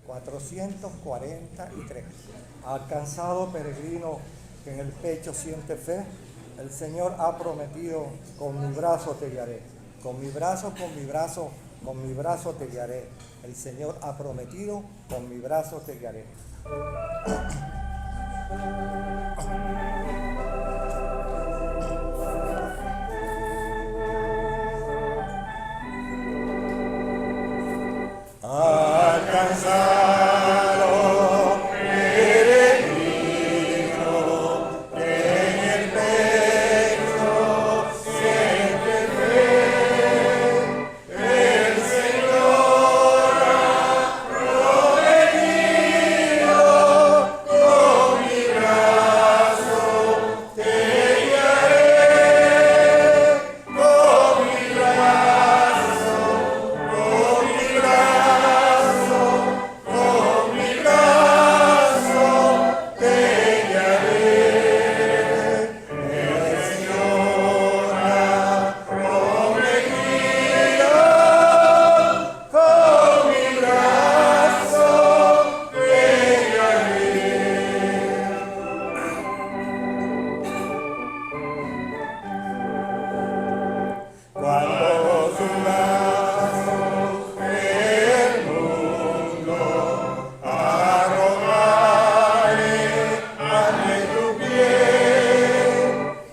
443. Alcanzado peregrino que en el pecho siente fe, el Señor ha prometido, con mi brazo te guiaré. Con mi brazo te guiaré. El Señor ha prometido, con mi brazo te guiaré. Alcanzado peregrino en el pecho siente fe, el Señor ha prometido, con mi brazo te guiaré, con mi brazo cuando su brazo el mundo arrojare ante tu pie,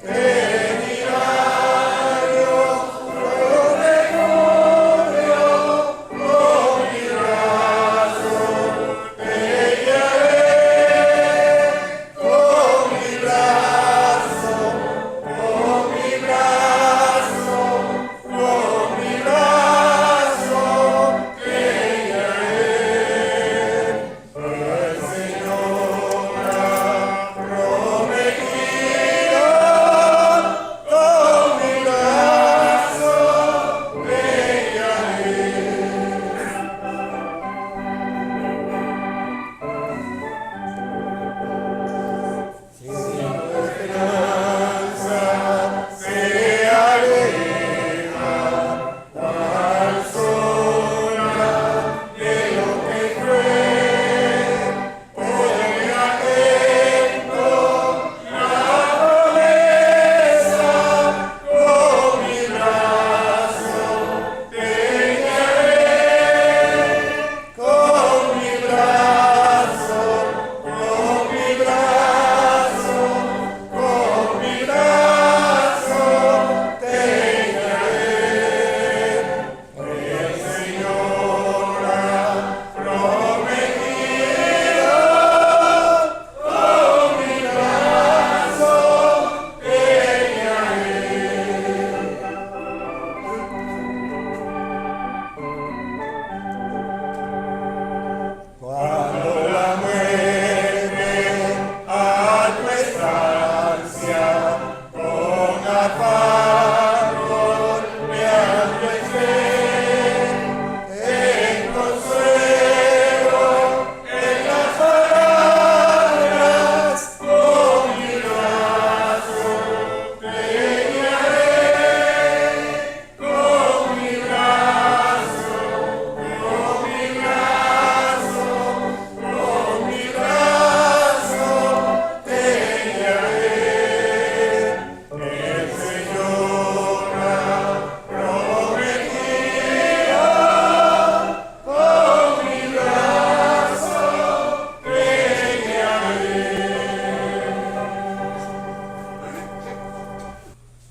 te dirá Dios, refugio, con mi brazo te guiaré, con mi brazo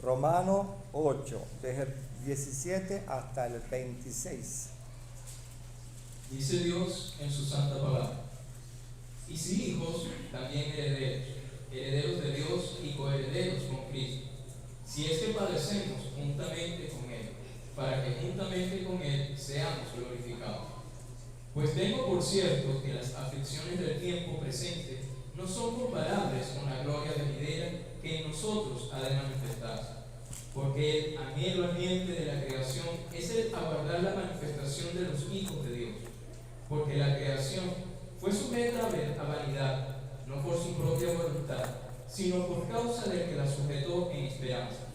Romanos 8, desde el 17 hasta el 26. Dice Dios en su santa palabra: y si hijos, también herederos, herederos de Dios y coherederos con Cristo, si es que padecemos juntamente con Él, para que juntamente con Él seamos glorificados. Pues tengo por cierto que las aflicciones del tiempo presente no son comparables con la gloria venidera que en nosotros ha de manifestarse. Porque el anhelo ardiente de la creación es el aguardar la manifestación de los hijos de Dios. Porque la creación fue sujeta a vanidad, no por su propia voluntad, sino por causa del que la sujetó en esperanza.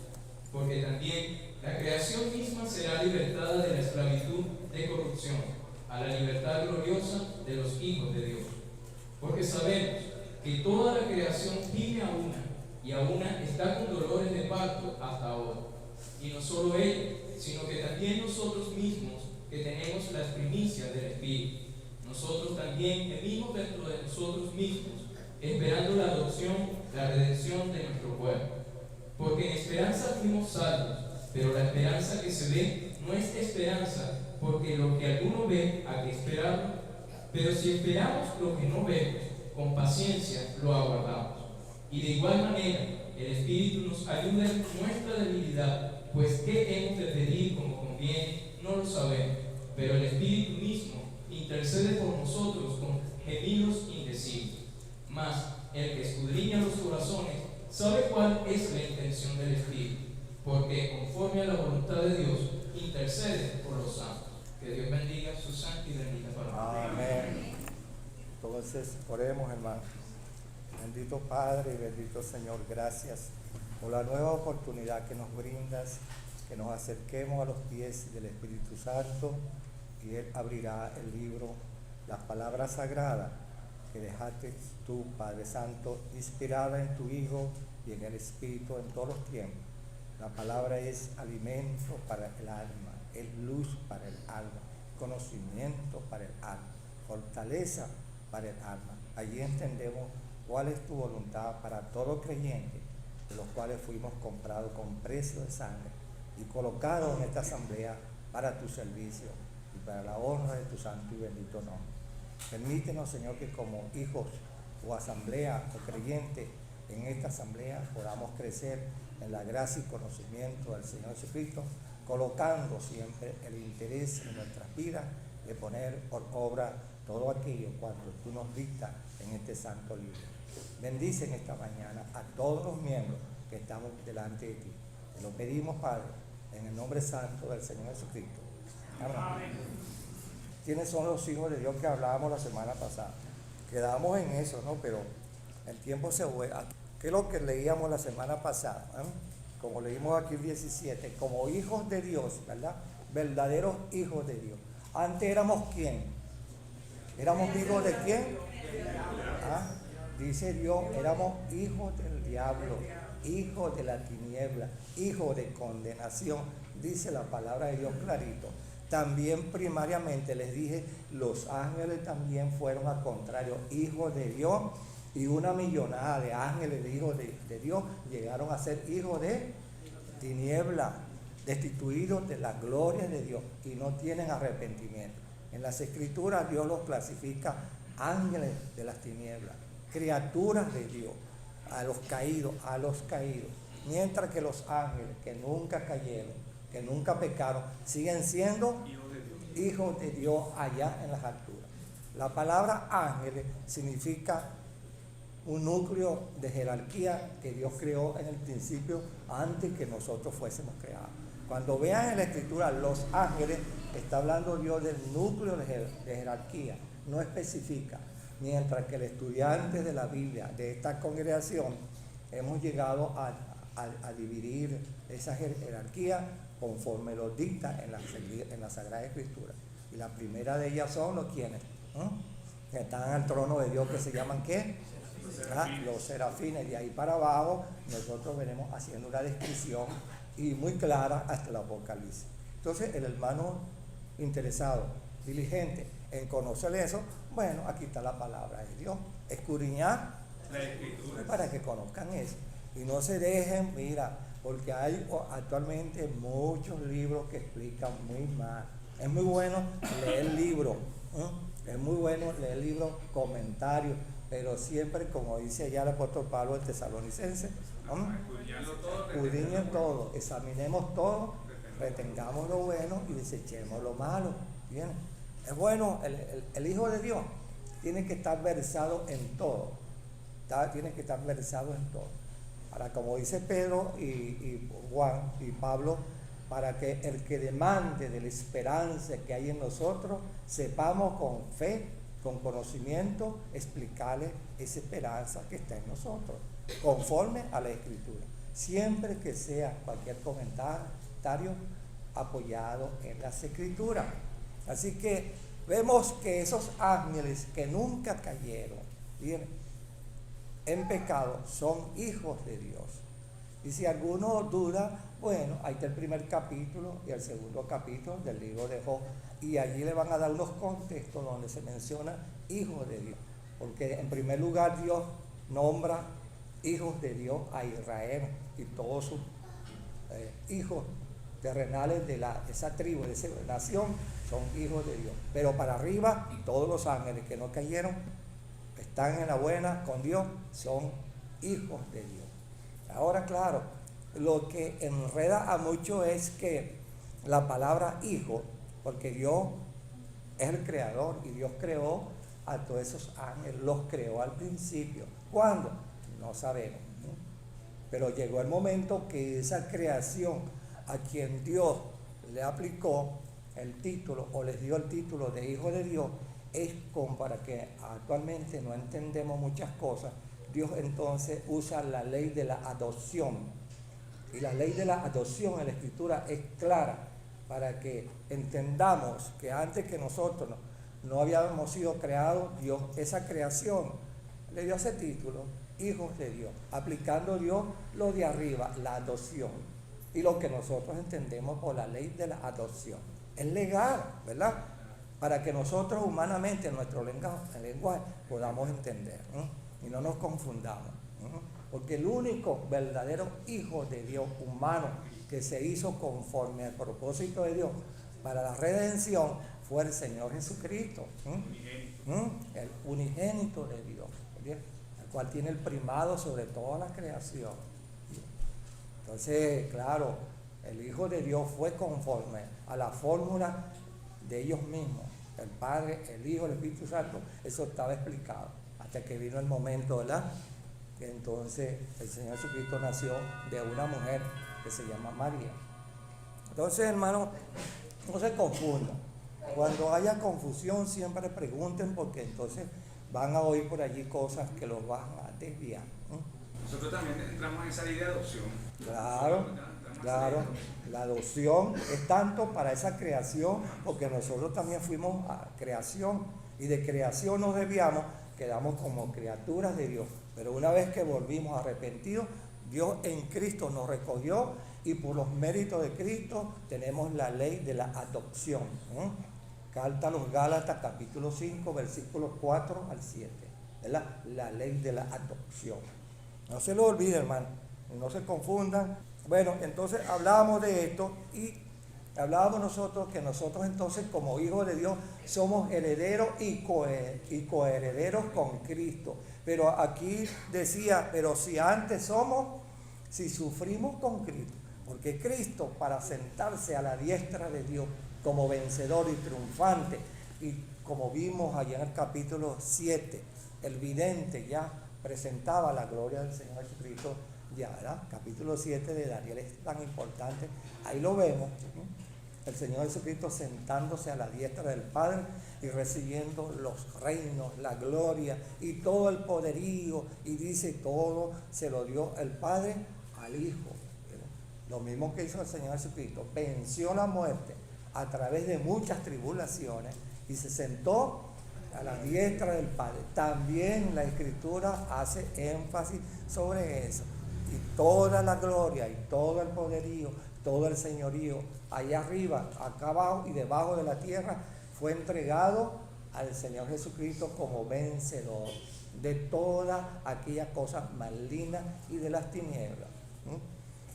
Porque también la creación misma será libertada de la esclavitud de corrupción a a la libertad gloriosa de los hijos de Dios. Porque sabemos que toda la creación gime a una, y a una está con dolores de parto hasta ahora. Y no solo ella, sino que también nosotros mismos, que tenemos las primicias del Espíritu. Nosotros también gemimos dentro de nosotros mismos, esperando la adopción, la redención de nuestro cuerpo. Porque en esperanza fuimos salvos, pero la esperanza que se ve no es esperanza, porque lo que alguno ve, hay que esperarlo. Pero si esperamos lo que no vemos, con paciencia lo aguardamos. Y de igual manera, el Espíritu nos ayuda en nuestra debilidad, pues qué hemos de pedir como conviene, no lo sabemos. Pero el Espíritu mismo intercede por nosotros con gemidos indecibles. Mas el que escudriña los corazones sabe cuál es la intención del Espíritu, porque conforme a la voluntad de Dios intercede por los santos. Que Dios bendiga su santa y bendita palabra. Amén. Entonces, oremos, hermano. Bendito Padre y bendito Señor, gracias por la nueva oportunidad que nos brindas, que nos acerquemos a los pies del Espíritu Santo, y Él abrirá el libro, las palabras sagradas que dejaste tú, Padre Santo, inspirada en tu Hijo y en el Espíritu en todos los tiempos. La palabra es alimento para el alma, es luz para el alma, conocimiento para el alma, fortaleza para el alma. Allí entendemos cuál es tu voluntad para todo creyente, de los cuales fuimos comprados con precio de sangre y colocados en esta asamblea para tu servicio y para la honra de tu santo y bendito nombre. Permítenos, Señor, que como hijos o asamblea o creyentes en esta asamblea podamos crecer en la gracia y conocimiento del Señor Jesucristo, colocando siempre el interés en nuestras vidas de poner por obra todo aquello cuanto tú nos dictas en este santo libro. Bendice en esta mañana a todos los miembros que estamos delante de ti. Te lo pedimos, Padre, en el nombre santo del Señor Jesucristo. Amén. ¿Quiénes son los hijos de Dios que hablábamos la semana pasada? Quedamos en eso, ¿no? Pero el tiempo se vuelve. ¿Qué es lo que leíamos la semana pasada? Como leímos aquí el 17, como hijos de Dios, ¿verdad? Verdaderos hijos de Dios. Antes éramos ¿quién? ¿Éramos hijos de quién? Dice Dios, éramos hijos del diablo, hijos de la tiniebla, hijos de condenación. Dice la palabra de Dios clarito. También primariamente les dije, los ángeles también fueron al contrario, hijos de Dios, y una millonada de ángeles, de hijos de Dios, llegaron a ser hijos de tiniebla, destituidos de la gloria de Dios y no tienen arrepentimiento. En las Escrituras Dios los clasifica ángeles de las tinieblas, criaturas de Dios, a los caídos, mientras que los ángeles que nunca cayeron, que nunca pecaron, siguen siendo hijos de Dios allá en las alturas. La palabra ángeles significa un núcleo de jerarquía que Dios creó en el principio antes que nosotros fuésemos creados. Cuando vean en la Escritura los ángeles, está hablando Dios del núcleo de jerarquía, no especifica. Mientras que el estudiante de la Biblia, de esta congregación, hemos llegado a dividir esa jerarquía conforme lo dicta en la Sagrada Escritura. Y la primera de ellas son los quienes que están al trono de Dios, que se llaman ¿qué? Los serafines. De ahí para abajo nosotros venimos haciendo una descripción y muy clara hasta el Apocalipsis. Entonces el hermano interesado, diligente en conocer eso, bueno, aquí está la palabra de Dios, escudriñar la Escritura para que conozcan eso y no se dejen, mira, porque hay actualmente muchos libros que explican muy mal. Es muy bueno leer libros, es muy bueno leer libros, comentarios, pero siempre, como dice allá el apóstol Pablo, el tesalonicense, escudriñen todo, examinemos todo, retengamos lo bueno y desechemos lo malo. Bien, es bueno, el Hijo de Dios tiene que estar versado en todo, tiene que estar versado en todo. Ahora, como dice Pedro y Juan y Pablo, para que el que demande de la esperanza que hay en nosotros, sepamos con fe, con conocimiento, explicarle esa esperanza que está en nosotros, conforme a la Escritura. Siempre que sea cualquier comentario apoyado en las Escrituras. Así que vemos que esos ángeles que nunca cayeron, ¿bien?, en pecado, son hijos de Dios. Y si alguno duda, bueno, ahí está el primer capítulo y el segundo capítulo del libro de Job, y allí le van a dar unos contextos donde se menciona hijos de Dios, porque en primer lugar Dios nombra hijos de Dios a Israel y todos sus hijos terrenales de esa tribu, de esa nación, son hijos de Dios. Pero para arriba, y todos los ángeles que no cayeron, están en la buena con Dios, son hijos de Dios. Ahora, claro, lo que enreda a muchos es que la palabra hijo, porque Dios es el creador y Dios creó a todos esos ángeles, los creó al principio. ¿Cuándo? No sabemos, ¿no? Pero llegó el momento que esa creación a quien Dios le aplicó el título o les dio el título de hijo de Dios, es como para que actualmente no entendemos muchas cosas. Dios entonces usa la ley de la adopción, y la ley de la adopción en la Escritura es clara para que entendamos que antes que nosotros no habíamos sido creados, Dios, esa creación le dio ese título, hijos de Dios, aplicando Dios lo de arriba, la adopción, y lo que nosotros entendemos por la ley de la adopción. Es legal, ¿verdad? Para que nosotros humanamente en nuestro lenguaje podamos entender, ¿no? Y no nos confundamos, ¿no? Porque el único verdadero hijo de Dios humano que se hizo conforme al propósito de Dios para la redención fue el Señor Jesucristo, el unigénito de Dios, ¿bien?, el cual tiene el primado sobre toda la creación. Entonces, claro, el Hijo de Dios fue conforme a la fórmula de ellos mismos, el Padre, el Hijo, el Espíritu Santo. Eso estaba explicado hasta que vino el momento, ¿verdad?, que entonces el Señor Jesucristo nació de una mujer que se llama María. Entonces, hermano, no se confundan. Cuando haya confusión, siempre pregunten, porque entonces van a oír por allí cosas que los van a desviar. Nosotros también entramos en esa ley de adopción. Claro, claro. La adopción es tanto para esa creación, porque nosotros también fuimos a creación, y de creación nos desviamos, quedamos como criaturas de Dios. Pero una vez que volvimos arrepentidos, Dios en Cristo nos recogió, y por los méritos de Cristo tenemos la ley de la adopción. Carta a los Gálatas, capítulo 5, versículos 4 al 7. ¿Verdad? La ley de la adopción. No se lo olviden, hermano, no se confundan. Bueno, entonces hablábamos de esto, y hablábamos nosotros que nosotros entonces como hijos de Dios somos herederos y coherederos con Cristo. Pero aquí decía, pero si sufrimos con Cristo, porque Cristo, para sentarse a la diestra de Dios como vencedor y triunfante, y como vimos allá en el capítulo 7, el vidente ya presentaba la gloria del Señor Jesucristo, ya, ¿verdad? Capítulo 7 de Daniel es tan importante, ahí lo vemos, el Señor Jesucristo sentándose a la diestra del Padre y recibiendo los reinos, la gloria y todo el poderío, y dice, todo se lo dio el Padre al Hijo. Lo mismo que hizo el Señor Jesucristo, venció la muerte a través de muchas tribulaciones y se sentó a la diestra del Padre. También la Escritura hace énfasis sobre eso. Y toda la gloria y todo el poderío, todo el señorío, allá arriba, acá abajo y debajo de la tierra, fue entregado al Señor Jesucristo como vencedor de todas aquellas cosas malignas y de las tinieblas.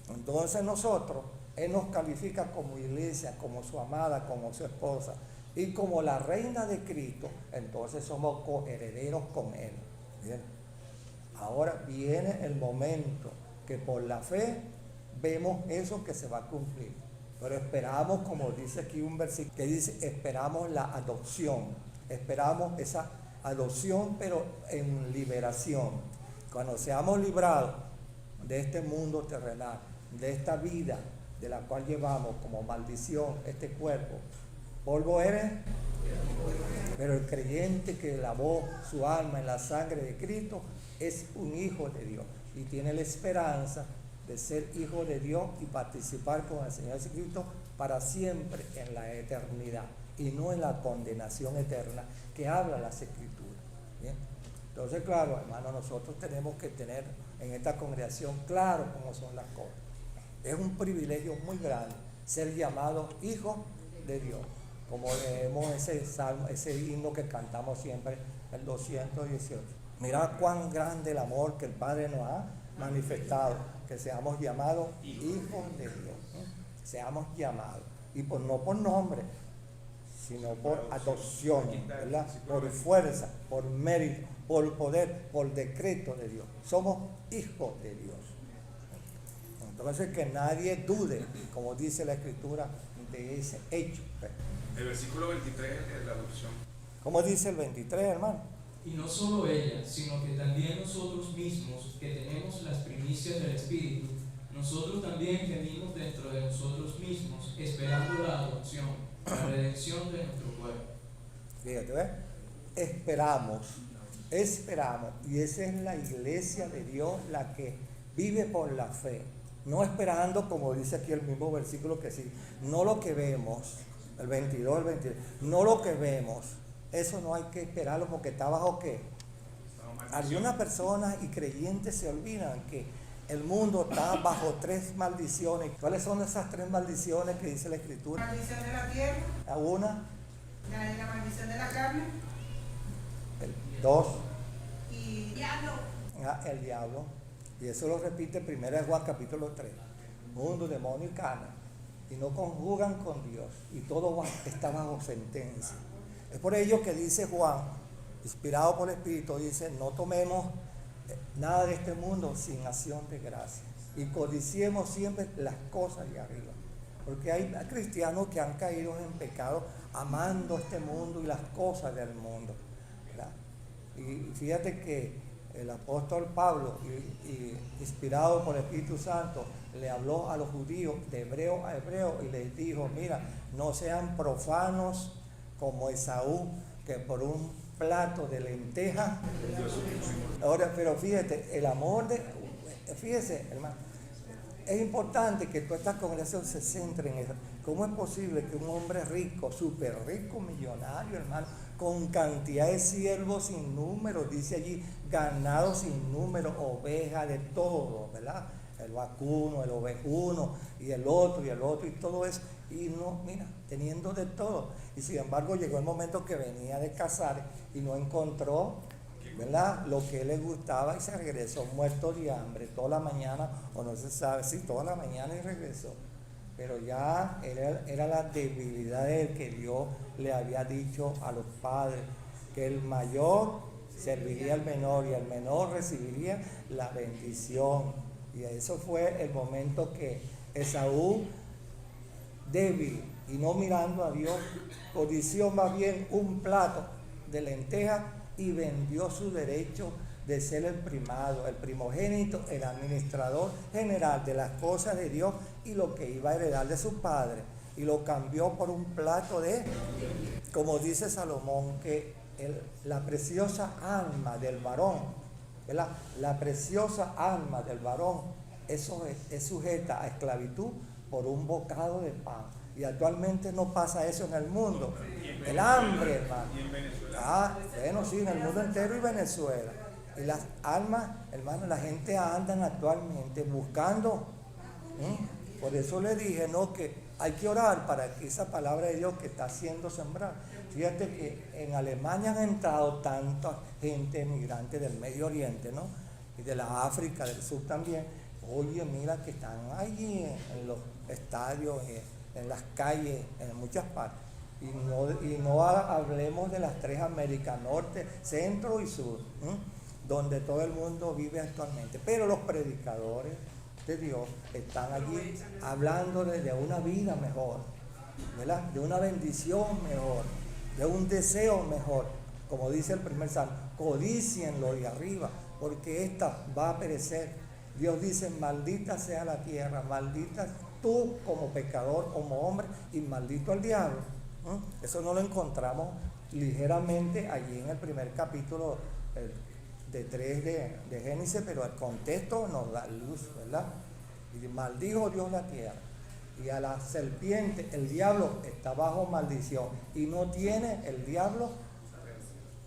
Entonces nosotros, Él nos califica como iglesia, como su amada, como su esposa, y como la reina de Cristo. Entonces somos coherederos con Él. Bien. Ahora viene el momento que por la fe vemos eso que se va a cumplir. Pero esperamos, como dice aquí un versículo que dice, esperamos la adopción. Esperamos esa adopción, pero en liberación. Cuando seamos librados de este mundo terrenal, de esta vida de la cual llevamos como maldición este cuerpo. Polvo eres, pero el creyente que lavó su alma en la sangre de Cristo es un hijo de Dios y tiene la esperanza de ser hijo de Dios y participar con el Señor Jesucristo para siempre en la eternidad. y no en la condenación eterna que habla las Escrituras. ¿Bien? Entonces, claro, hermano, nosotros tenemos que tener en esta congregación claro cómo son las cosas. Es un privilegio muy grande ser llamado hijo de Dios, como leemos ese salmo, ese himno que cantamos siempre, el 218. Mira cuán grande el amor que el Padre nos ha manifestado, que seamos llamados hijos de Dios, ¿eh? Seamos llamados, y no por nombre, sino por adopción, ¿verdad? Por fuerza, por mérito, por poder, por decreto de Dios. Somos hijos de Dios. Entonces que nadie dude, como dice la Escritura, de ese hecho. El versículo 23 es la adopción. ¿Cómo dice el 23, hermano? Y no solo ella, sino que también nosotros mismos, que tenemos las primicias del Espíritu, nosotros también gemimos dentro de nosotros mismos, esperando la adopción, la redención de nuestro cuerpo. Fíjate, ¿ves? Esperamos, y esa es la iglesia de Dios, la que vive por la fe, no esperando, como dice aquí el mismo versículo que sí, no lo que vemos, el 22, el 23, no lo que vemos, eso no hay que esperarlo porque está bajo qué. Algunas personas y creyentes se olvidan que el mundo está bajo 3 maldiciones. ¿Cuáles son esas 3 maldiciones que dice la Escritura? La maldición de la tierra, Una, la maldición de la carne 2, y diablo. el diablo. Y eso lo repite en 1 Juan capítulo 3. Mundo, demonio y carne. Y no conjugan con Dios. Y todo está bajo sentencia. Es por ello que dice Juan, inspirado por el Espíritu, dice, no tomemos nada de este mundo sin acción de gracia. Y codiciemos siempre las cosas de arriba. Porque hay cristianos que han caído en pecado amando este mundo y las cosas del mundo, ¿verdad? Y fíjate que el apóstol Pablo, inspirado por el Espíritu Santo, le habló a los judíos de hebreo a hebreo y les dijo, mira, no sean profanos como Esaú, que por un plato de lentejas. Ahora, pero fíjate, el amor fíjese, hermano, es importante que toda esta congregación se centre en eso. ¿Cómo es posible que un hombre rico, súper rico, millonario, hermano, con cantidad de siervos sin número, dice allí, ganado sin número, ovejas, de todo, ¿verdad? El vacuno, el ovejuno, y el otro, y todo eso, y no, mira, teniendo de todo. Y sin embargo llegó el momento que venía de cazar y no encontró, ¿verdad?, lo que le gustaba, y se regresó muerto de hambre toda la mañana, o no se sabe si toda la mañana, y regresó. Pero ya era la debilidad de él, que Dios le había dicho a los padres que el mayor serviría al menor y el menor recibiría la bendición. Y eso fue el momento que Esaú, débil y no mirando a Dios, codició más bien un plato de lentejas y vendió su derecho de ser el primado, el primogénito, el administrador general de las cosas de Dios y lo que iba a heredar de su padre, y lo cambió por un plato de, como dice Salomón, que la preciosa alma del varón, ¿verdad?, la preciosa alma del varón, eso es sujeta a esclavitud por un bocado de pan. Y actualmente no pasa eso en el mundo. El hambre, hermano. Y en Venezuela. Bueno, sí, en el mundo entero y Venezuela. Y las almas, hermano, la gente andan actualmente buscando. Por eso le dije, no, que hay que orar para que esa palabra de Dios que está siendo sembrada. Fíjate que en Alemania han entrado tanta gente migrante del Medio Oriente, ¿no? Y de la África del Sur también. Oye, mira que están allí en los estadios, en las calles, en muchas partes. Y no hablemos de las 3 Américas, norte, centro y sur, donde todo el mundo vive actualmente. Pero los predicadores de Dios están allí hablando de una vida mejor, ¿verdad?, de una bendición mejor, de un deseo mejor. Como dice el primer salmo, codícienlo de arriba, porque esta va a perecer. Dios dice, maldita sea la tierra, maldita tú como pecador, como hombre, y maldito el diablo. Eso no lo encontramos ligeramente allí en el primer capítulo de 3 de Génesis, pero el contexto nos da luz, ¿verdad? Y maldijo Dios la tierra. Y a la serpiente, el diablo está bajo maldición y no tiene el diablo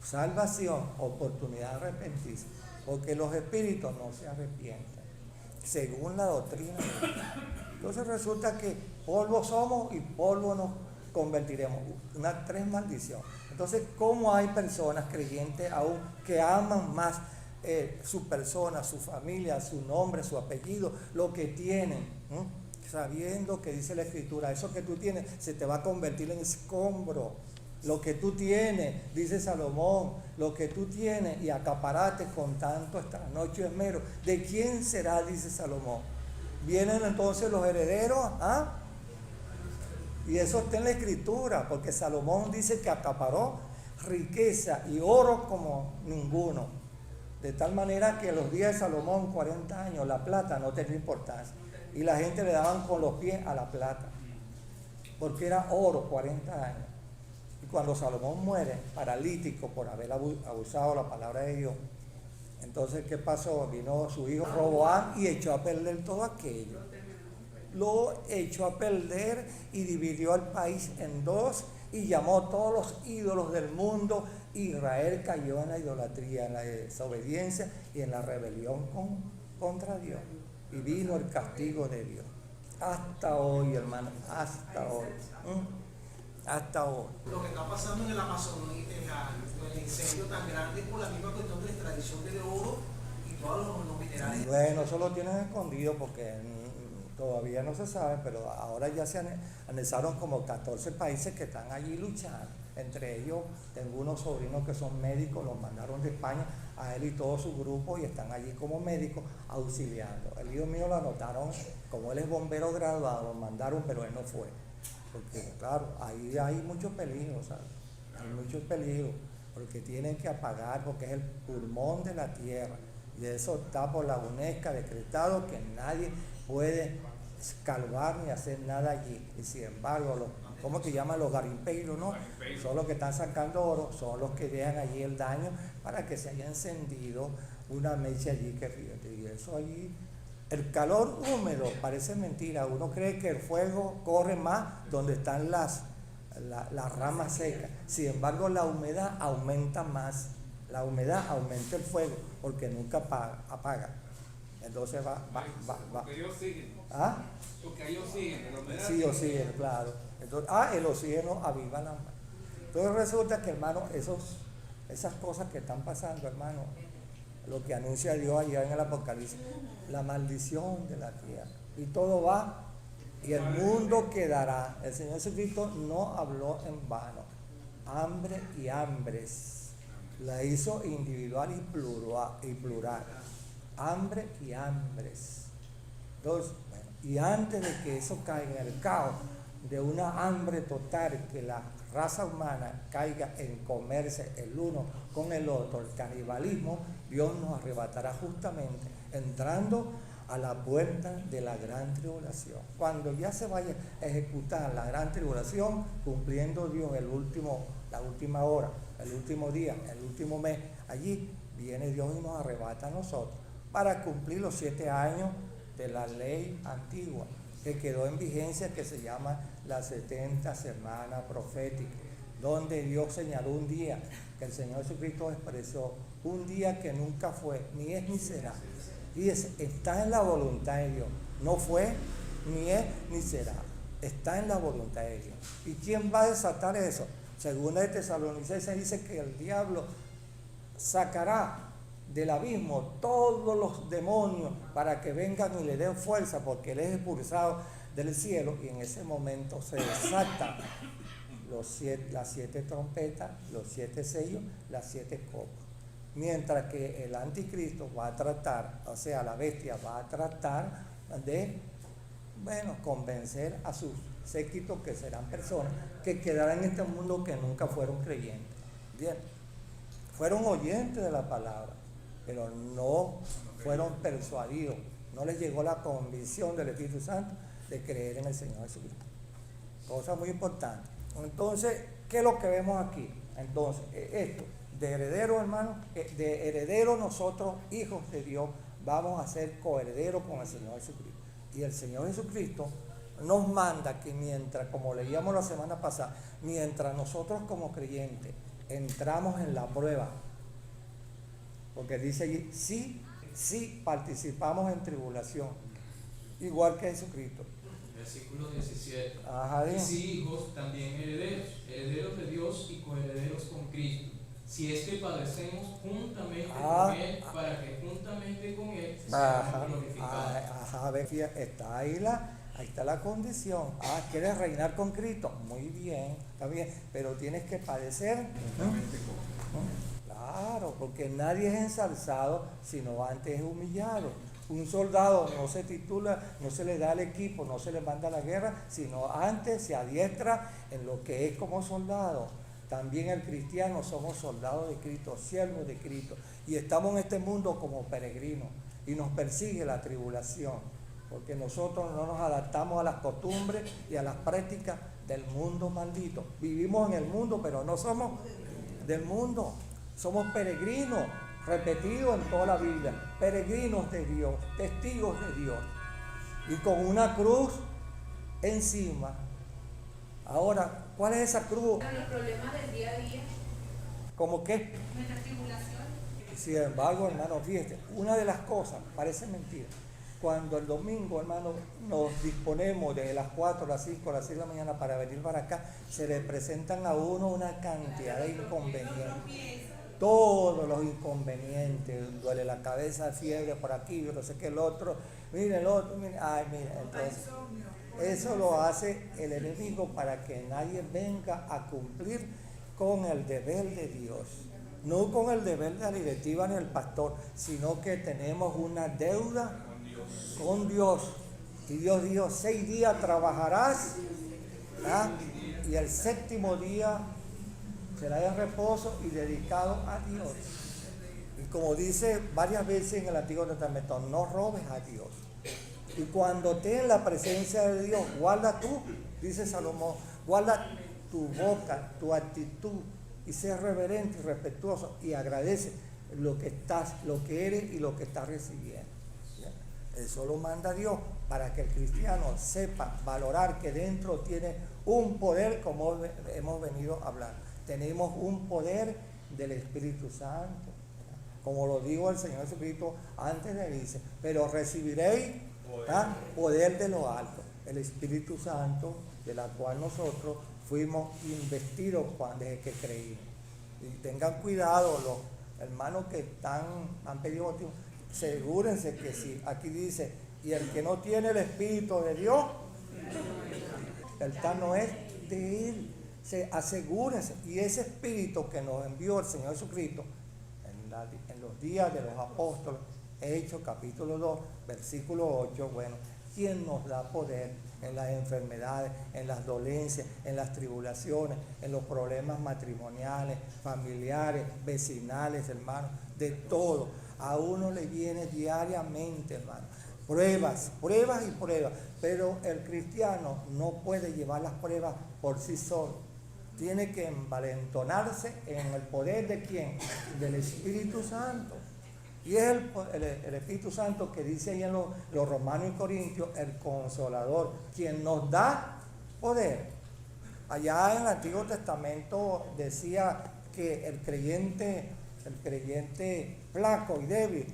salvación, oportunidad de arrepentirse, porque los espíritus no se arrepienten, según la doctrina de Dios. Entonces resulta que polvo somos y polvo nos convertiremos. Unas 3 maldiciones. Entonces, ¿cómo hay personas creyentes aún que aman más su persona, su familia, su nombre, su apellido, lo que tienen? Sabiendo que dice la Escritura, eso que tú tienes se te va a convertir en escombro. Lo que tú tienes, dice Salomón, lo que tú tienes y acaparate con tanto trasnocho y esmero. ¿De quién será? Dice Salomón. Vienen entonces los herederos, y eso está en la Escritura, porque Salomón dice que acaparó riqueza y oro como ninguno. De tal manera que en los días de Salomón, 40 años, la plata no tenía importancia. Y la gente le daban con los pies a la plata, porque era oro 40 años. Y cuando Salomón muere, paralítico por haber abusado la palabra de Dios, entonces, ¿qué pasó? Vino su hijo Roboam y echó a perder todo aquello. Lo echó a perder y dividió al país en 2 y llamó todos los ídolos del mundo. Israel cayó en la idolatría, en la desobediencia y en la rebelión contra Dios. Y vino el castigo de Dios. Hasta hoy, hermano, hasta hoy. Hasta hoy. Lo que está pasando en el Amazonas, el incendio tan grande es por la misma cuestión de la extracción del oro y todos los minerales. Bueno, eso lo tienen escondido porque todavía no se sabe, pero ahora ya se anexaron como 14 países que están allí luchando. Entre ellos tengo unos sobrinos que son médicos, los mandaron de España a él y todo su grupo y están allí como médicos auxiliando. El hijo mío lo anotaron, como él es bombero graduado, lo mandaron, pero él no fue. Porque claro, ahí hay mucho peligro, ¿sabes? Hay mucho peligro, porque tienen que apagar, porque es el pulmón de la tierra. Y eso está por la UNESCO decretado que nadie puede escarbar ni hacer nada allí. Y sin embargo, ¿cómo que llaman los garimpeiros, no? Son los que están sacando oro, son los que dejan allí el daño para que se haya encendido una mecha allí que fíjate. Y eso allí, el calor húmedo parece mentira. Uno cree que el fuego corre más donde están las ramas secas. Sin embargo, la humedad aumenta más. La humedad aumenta el fuego porque nunca apaga. Entonces va. Porque ellos siguen. ¿Ah? Porque ellos siguen. Sí, oxígeno, claro. Entonces, el oxígeno aviva la mano. Entonces resulta que, hermano, esas cosas que están pasando, hermano, lo que anuncia Dios allá en el Apocalipsis, la maldición de la tierra. Y todo va, y el mundo quedará. El Señor Jesucristo no habló en vano. Hambre y hambres. La hizo individual y plural. Hambre y hambres. Entonces, bueno, y antes de que eso caiga en el caos de una hambre total, que la raza humana caiga en comerse el uno con el otro, el canibalismo, Dios nos arrebatará justamente entrando a la puerta de la gran tribulación. Cuando ya se vaya a ejecutar la gran tribulación, cumpliendo Dios la última hora, el último día, el último mes, allí viene Dios y nos arrebata a nosotros para cumplir los 7 años de la ley antigua que quedó en vigencia, que se llama la 70 semana profética, donde Dios señaló un día que el Señor Jesucristo expresó, un día que nunca fue, ni es ni será. Y está en la voluntad de Dios. No fue, ni es, ni será. Está en la voluntad de Dios. ¿Y quién va a desatar eso? Según de Tesalonicenses dice que el diablo sacará del abismo todos los demonios para que vengan y le den fuerza, porque él es expulsado del cielo, y en ese momento se desatan las 7 trompetas, los 7 sellos, las 7 copas. Mientras que el anticristo va a tratar, o sea, la bestia va a tratar de, convencer a sus séquitos, que serán personas que quedarán en este mundo que nunca fueron creyentes. Bien, fueron oyentes de la palabra, pero no fueron persuadidos, no les llegó la convicción del Espíritu Santo de creer en el Señor Jesucristo. Cosa muy importante. Entonces, ¿qué es lo que vemos aquí? Entonces, esto, de heredero, hermano, de heredero nosotros, hijos de Dios, vamos a ser coherederos con el Señor Jesucristo. Y el Señor Jesucristo nos manda que mientras, como leíamos la semana pasada, mientras nosotros como creyentes entramos en la prueba, porque dice allí, sí participamos en tribulación, igual que Jesucristo. Versículo 17. Ajá, Y bien. si hijos, también herederos, herederos de Dios y coherederos con Cristo. Si es que padecemos juntamente con Él, para que juntamente con Él seamos glorificados. Ajá, ve, fíjate, ahí está la condición. ¿Quieres reinar con Cristo? Muy bien, está bien, pero tienes que padecer. Claro, porque nadie es ensalzado, sino antes es humillado. Un soldado no se titula, no se le da el equipo, no se le manda a la guerra, sino antes se adiestra en lo que es como soldado. También el cristiano somos soldados de Cristo, siervos de Cristo, y estamos en este mundo como peregrinos, y nos persigue la tribulación, porque nosotros no nos adaptamos a las costumbres y a las prácticas del mundo maldito. Vivimos en el mundo, pero no somos del mundo, somos peregrinos, repetido en toda la Biblia, peregrinos de Dios, testigos de Dios, y con una cruz encima. Ahora, ¿cuál es esa cruz? Pero los problemas del día a día, ¿Cómo qué? nuestra tribulación. Sin embargo, hermano, fíjate, una de las cosas, parece mentira, cuando el domingo, hermano, nos disponemos de las 4, las 5, las 6 de la mañana para venir para acá, se le presentan a uno una cantidad de inconvenientes. Todos los inconvenientes, duele la cabeza, fiebre por aquí, yo no sé qué, el otro, mire el otro, mire, ay, mira, entonces, eso lo hace el enemigo para que nadie venga a cumplir con el deber de Dios, no con el deber de la directiva ni el pastor, sino que tenemos una deuda con Dios. Y Dios dijo, 6 días trabajarás, y el 7º día será de reposo y dedicado a Dios. Y como dice varias veces en el Antiguo Testamento, no robes a Dios. Y cuando estés en la presencia de Dios, guarda tú, dice Salomón, guarda tu boca, tu actitud, y sé reverente y respetuoso y agradece lo que eres y lo que estás recibiendo. Eso lo manda Dios para que el cristiano sepa valorar que dentro tiene un poder, como hemos venido a hablar. Tenemos un poder del Espíritu Santo, como lo dijo el Señor Jesucristo antes de irse, pero recibiréis poder de lo alto, el Espíritu Santo, de la cual nosotros fuimos investidos desde que creímos. Y tengan cuidado los hermanos que han pedido bautismo, asegúrense que sí, aquí dice, y el que no tiene el Espíritu de Dios, el tal no es de él. Asegúrense, y ese Espíritu que nos envió el Señor Jesucristo en los días de los apóstoles, Hechos capítulo 2, versículo 8, bueno, ¿quién nos da poder en las enfermedades, en las dolencias, en las tribulaciones, en los problemas matrimoniales, familiares, vecinales, hermano? De todo. A uno le viene diariamente, hermano. Pruebas y pruebas. Pero el cristiano no puede llevar las pruebas por sí solo. Tiene que envalentonarse en el poder de ¿quién? Del Espíritu Santo. Y es el Espíritu Santo que dice ahí en los Romanos y Corintios, el Consolador, quien nos da poder. Allá en el Antiguo Testamento decía que el creyente flaco y débil,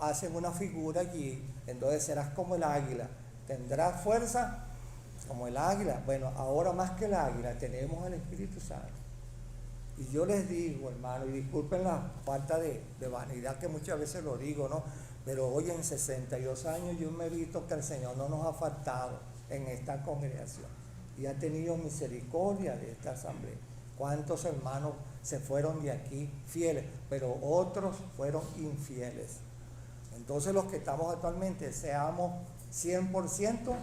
hacen una figura allí, entonces serás como el águila, tendrás fuerza como el águila. Bueno, ahora más que el águila tenemos el Espíritu Santo. Y yo les digo, hermano, y disculpen la falta de vanidad que muchas veces lo digo, ¿no? Pero hoy en 62 años yo me he visto que el Señor no nos ha faltado en esta congregación. Y ha tenido misericordia de esta asamblea. ¿Cuántos hermanos se fueron de aquí fieles, pero otros fueron infieles? Entonces los que estamos actualmente seamos 100%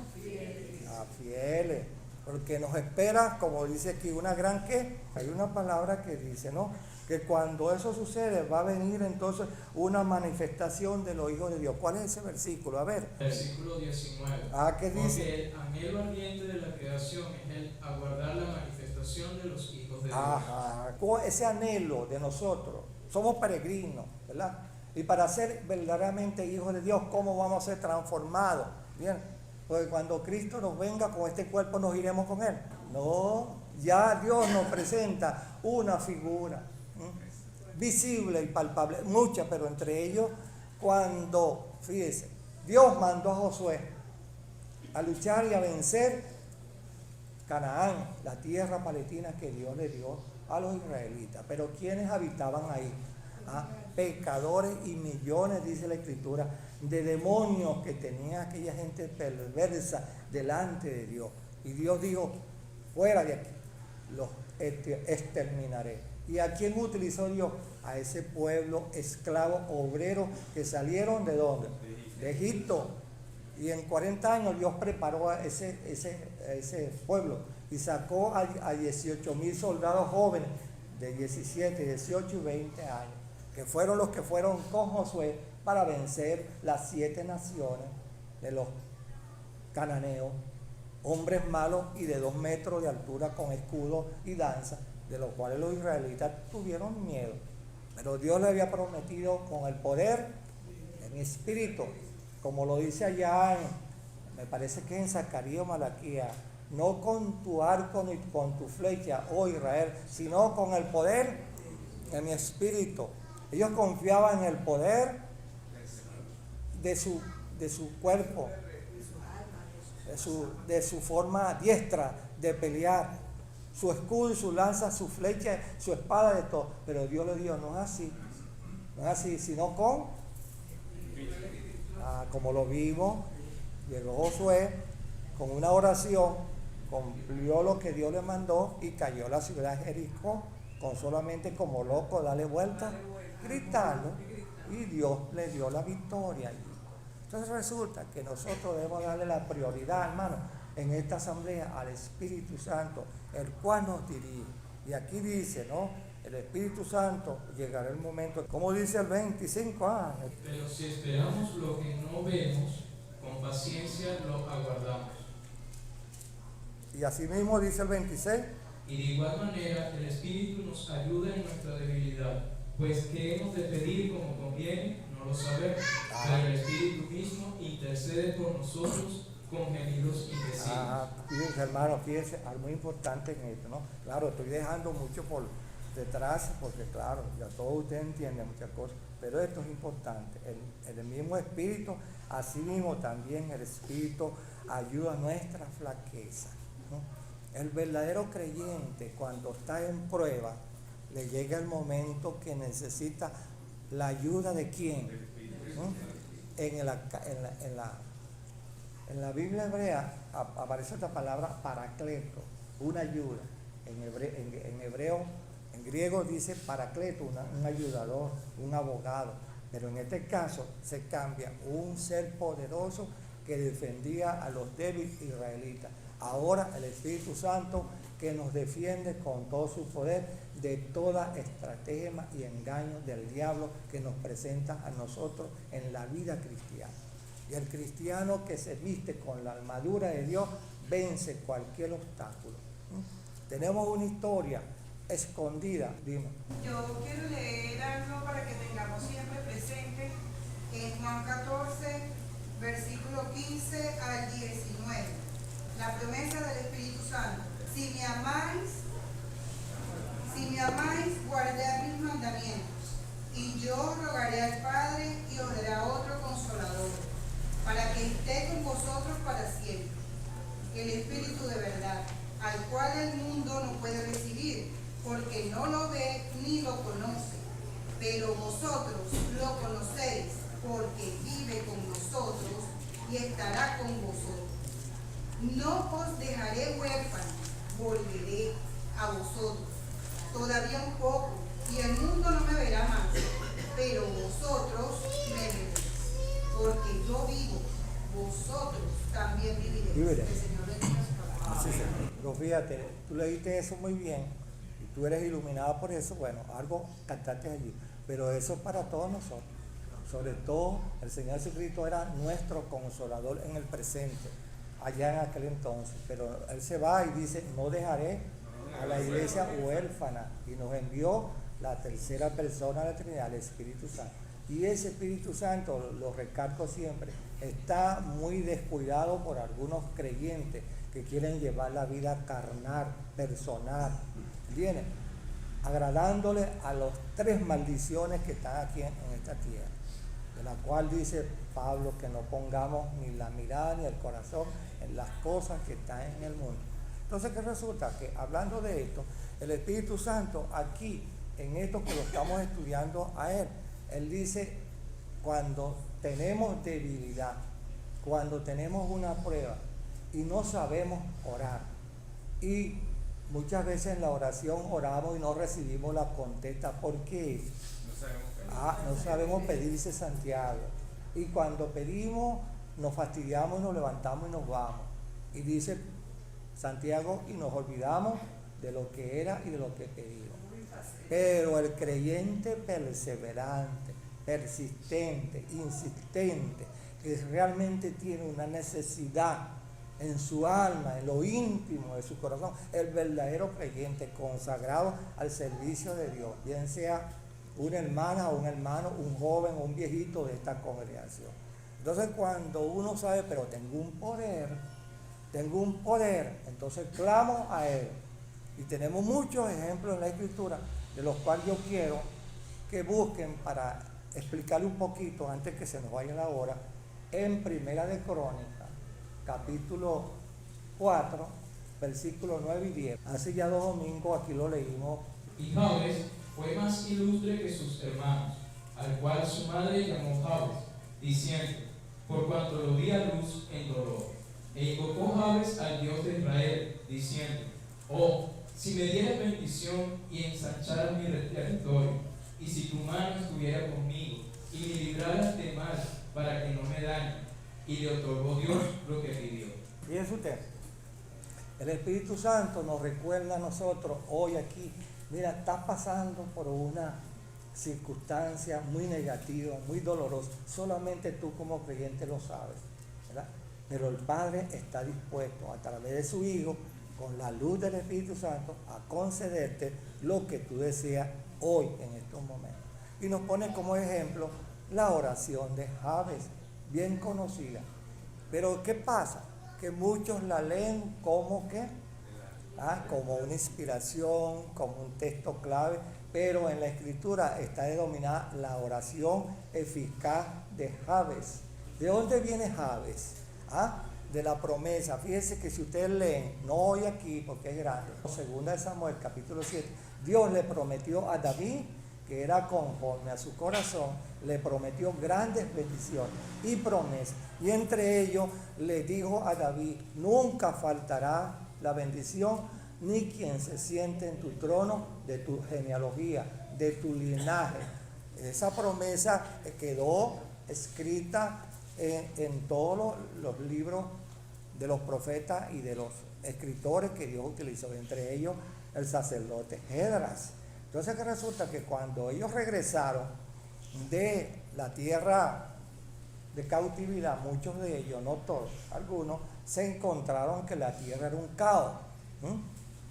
fieles. Porque nos espera, como dice aquí, una gran ¿qué? Hay una palabra que dice, ¿no? Que cuando eso sucede va a venir entonces una manifestación de los hijos de Dios. ¿Cuál es ese versículo? A ver. Versículo 19. ¿Qué dice? Porque el anhelo ardiente de la creación es el aguardar la manifestación de los hijos de Dios. Ese anhelo de nosotros, somos peregrinos, ¿verdad? Y para ser verdaderamente hijos de Dios, ¿cómo vamos a ser transformados? Bien. Porque cuando Cristo nos venga con este cuerpo nos iremos con Él. No, ya Dios nos presenta una figura visible y palpable, muchas, pero entre ellos cuando, fíjese, Dios mandó a Josué a luchar y a vencer Canaán, la tierra palestina que Dios le dio a los israelitas. Pero ¿quiénes habitaban ahí? Pecadores y millones, dice la Escritura, de demonios que tenía aquella gente perversa delante de Dios. Y Dios dijo, fuera de aquí, los exterminaré. ¿Y a quién utilizó Dios? A ese pueblo esclavo, obrero, que salieron ¿de dónde? De Egipto. Y en 40 años Dios preparó a ese pueblo y sacó a 18,000 soldados jóvenes de 17, 18 y 20 años, que fueron los que fueron con Josué para vencer las 7 naciones de los cananeos, hombres malos y de 2 metros de altura con escudo y danza, de los cuales los israelitas tuvieron miedo. Pero Dios le había prometido con el poder en espíritu, como lo dice allá me parece que en Zacarías o Malaquías, no con tu arco ni con tu flecha, oh Israel, sino con el poder en mi espíritu. Ellos confiaban en el poder de su cuerpo, de su forma diestra de pelear, su escudo, su lanza, su flecha, su espada, de todo. Pero Dios le dijo, no es así, sino como lo vimos, llegó Josué con una oración, cumplió lo que Dios le mandó y cayó la ciudad de Jericó con solamente como loco darle vuelta, gritando, y Dios le dio la victoria. Entonces resulta que nosotros debemos darle la prioridad, hermano, en esta asamblea al Espíritu Santo, el cual nos dirige. Y aquí dice, ¿no? El Espíritu Santo, llegará el momento, como dice el 25 años. Pero si esperamos lo que no vemos, con paciencia lo aguardamos. Y así mismo dice el 26. Y de igual manera el Espíritu nos ayuda en nuestra debilidad, pues que hemos de pedir como conviene, no lo sabemos, pero el Espíritu mismo intercede por nosotros con gemidos indecibles. Fíjense, hermano, fíjense, algo muy importante en esto, ¿no? Claro, estoy dejando mucho por detrás, porque claro, ya todos ustedes entienden muchas cosas, pero esto es importante. El mismo Espíritu, así mismo también el Espíritu ayuda a nuestra flaqueza, ¿no? El verdadero creyente, cuando está en prueba, le llega el momento que necesita la ayuda de quién, ¿no? En la Biblia hebrea aparece esta palabra paracleto, una ayuda. En griego dice paracleto, un ayudador, un abogado. Pero en este caso se cambia un ser poderoso que defendía a los débiles israelitas. Ahora el Espíritu Santo que nos defiende con todo su poder de toda estratagema y engaño del diablo que nos presenta a nosotros en la vida cristiana. Y el cristiano que se viste con la armadura de Dios vence cualquier obstáculo. Tenemos una historia escondida, dime. Yo quiero leer algo para que tengamos siempre presente en Juan 14, versículo 15 al 19. La promesa del Espíritu Santo. Si me amáis, guardad mis mandamientos, y yo rogaré al Padre y os dará otro consolador, para que esté con vosotros para siempre, el Espíritu de verdad, al cual el mundo no puede recibir, porque no lo ve ni lo conoce, pero vosotros lo conocéis, porque vive con nosotros y estará con vosotros. No os dejaré huérfanos, volveré a vosotros. Todavía un poco, y el mundo no me verá más, pero vosotros me veréis, porque yo vivo, vosotros también viviréis. El Señor bendiga su palabra. Sí, pero fíjate, tú leíste eso muy bien, y tú eres iluminada por eso, bueno, algo cantaste allí, pero eso es para todos nosotros. Sobre todo, el Señor Jesucristo era nuestro consolador en el presente, allá en aquel entonces, pero Él se va y dice, no dejaré a la iglesia huérfana, y nos envió la tercera persona de la Trinidad, el Espíritu Santo. Y ese Espíritu Santo, lo recalco siempre, está muy descuidado por algunos creyentes que quieren llevar la vida carnal, personal, ¿entiendes? Agradándole a las 3 maldiciones que están aquí en esta tierra, de la cual dice Pablo que no pongamos ni la mirada ni el corazón en las cosas que están en el mundo. Entonces, ¿qué resulta? Que hablando de esto, el Espíritu Santo aquí, en esto que lo estamos estudiando a Él dice, cuando tenemos debilidad, cuando tenemos una prueba y no sabemos orar, y muchas veces en la oración oramos y no recibimos la contesta, ¿por qué? No sabemos pedir, dice Santiago. Y cuando pedimos, nos fastidiamos, nos levantamos y nos vamos. Y dice Santiago, y nos olvidamos de lo que era y de lo que pedimos. Pero el creyente perseverante, persistente, insistente, que realmente tiene una necesidad en su alma, en lo íntimo de su corazón, el verdadero creyente consagrado al servicio de Dios, bien sea una hermana o un hermano, un joven o un viejito de esta congregación. Entonces, cuando uno sabe, pero tengo un poder, entonces clamo a Él. Y tenemos muchos ejemplos en la Escritura, de los cuales yo quiero que busquen para explicarle un poquito, antes que se nos vaya la hora, en Primera de Crónicas, capítulo 4, versículos 9 y 10. Hace ya 2 domingos aquí lo leímos. Y Jabes fue más ilustre que sus hermanos, al cual su madre llamó Jabes, diciendo, por cuanto lo di a luz en dolor. E invocó Jabes al Dios de Israel, diciendo, oh, si me dieras bendición y ensancharas mi territorio, y si tu mano estuviera conmigo, y me libraras de mal, para que no me dañe. Y le otorgó Dios lo que pidió. Fíjense usted, el Espíritu Santo nos recuerda a nosotros hoy aquí, mira, estás pasando por una circunstancia muy negativa, muy dolorosa, solamente tú como creyente lo sabes, ¿verdad? Pero el Padre está dispuesto a través de su Hijo, con la luz del Espíritu Santo, a concederte lo que tú deseas hoy en estos momentos. Y nos pone como ejemplo la oración de Jabes, bien conocida. Pero ¿qué pasa? Que muchos la leen como que, como una inspiración, como un texto clave, pero en la Escritura está denominada la oración eficaz de Jabes. ¿De dónde viene Jabes? De la promesa. Fíjense que si ustedes leen, no hoy aquí porque es grande, segunda de Samuel capítulo 7, Dios le prometió a David, que era conforme a su corazón, le prometió grandes bendiciones y promesas. Y entre ellos le dijo a David, nunca faltará la bendición, ni quien se siente en tu trono, de tu genealogía, de tu linaje. Esa promesa quedó escrita en todos los libros de los profetas y de los escritores que Dios utilizó, entre ellos el sacerdote Esdras. Entonces, que resulta que cuando ellos regresaron de la tierra de cautividad, muchos de ellos, no todos, algunos, se encontraron que la tierra era un caos.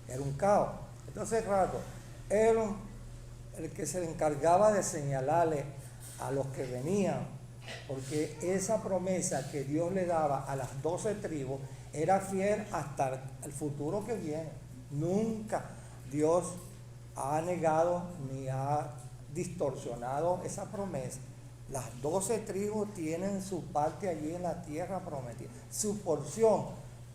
Era un caos. Entonces, claro, el que se encargaba de señalarle a los que venían, porque esa promesa que Dios le daba a las 12 tribus era fiel hasta el futuro que viene. Nunca Dios ha negado ni ha distorsionado esa promesa. Las 12 tribus tienen su parte allí en la tierra prometida, su porción,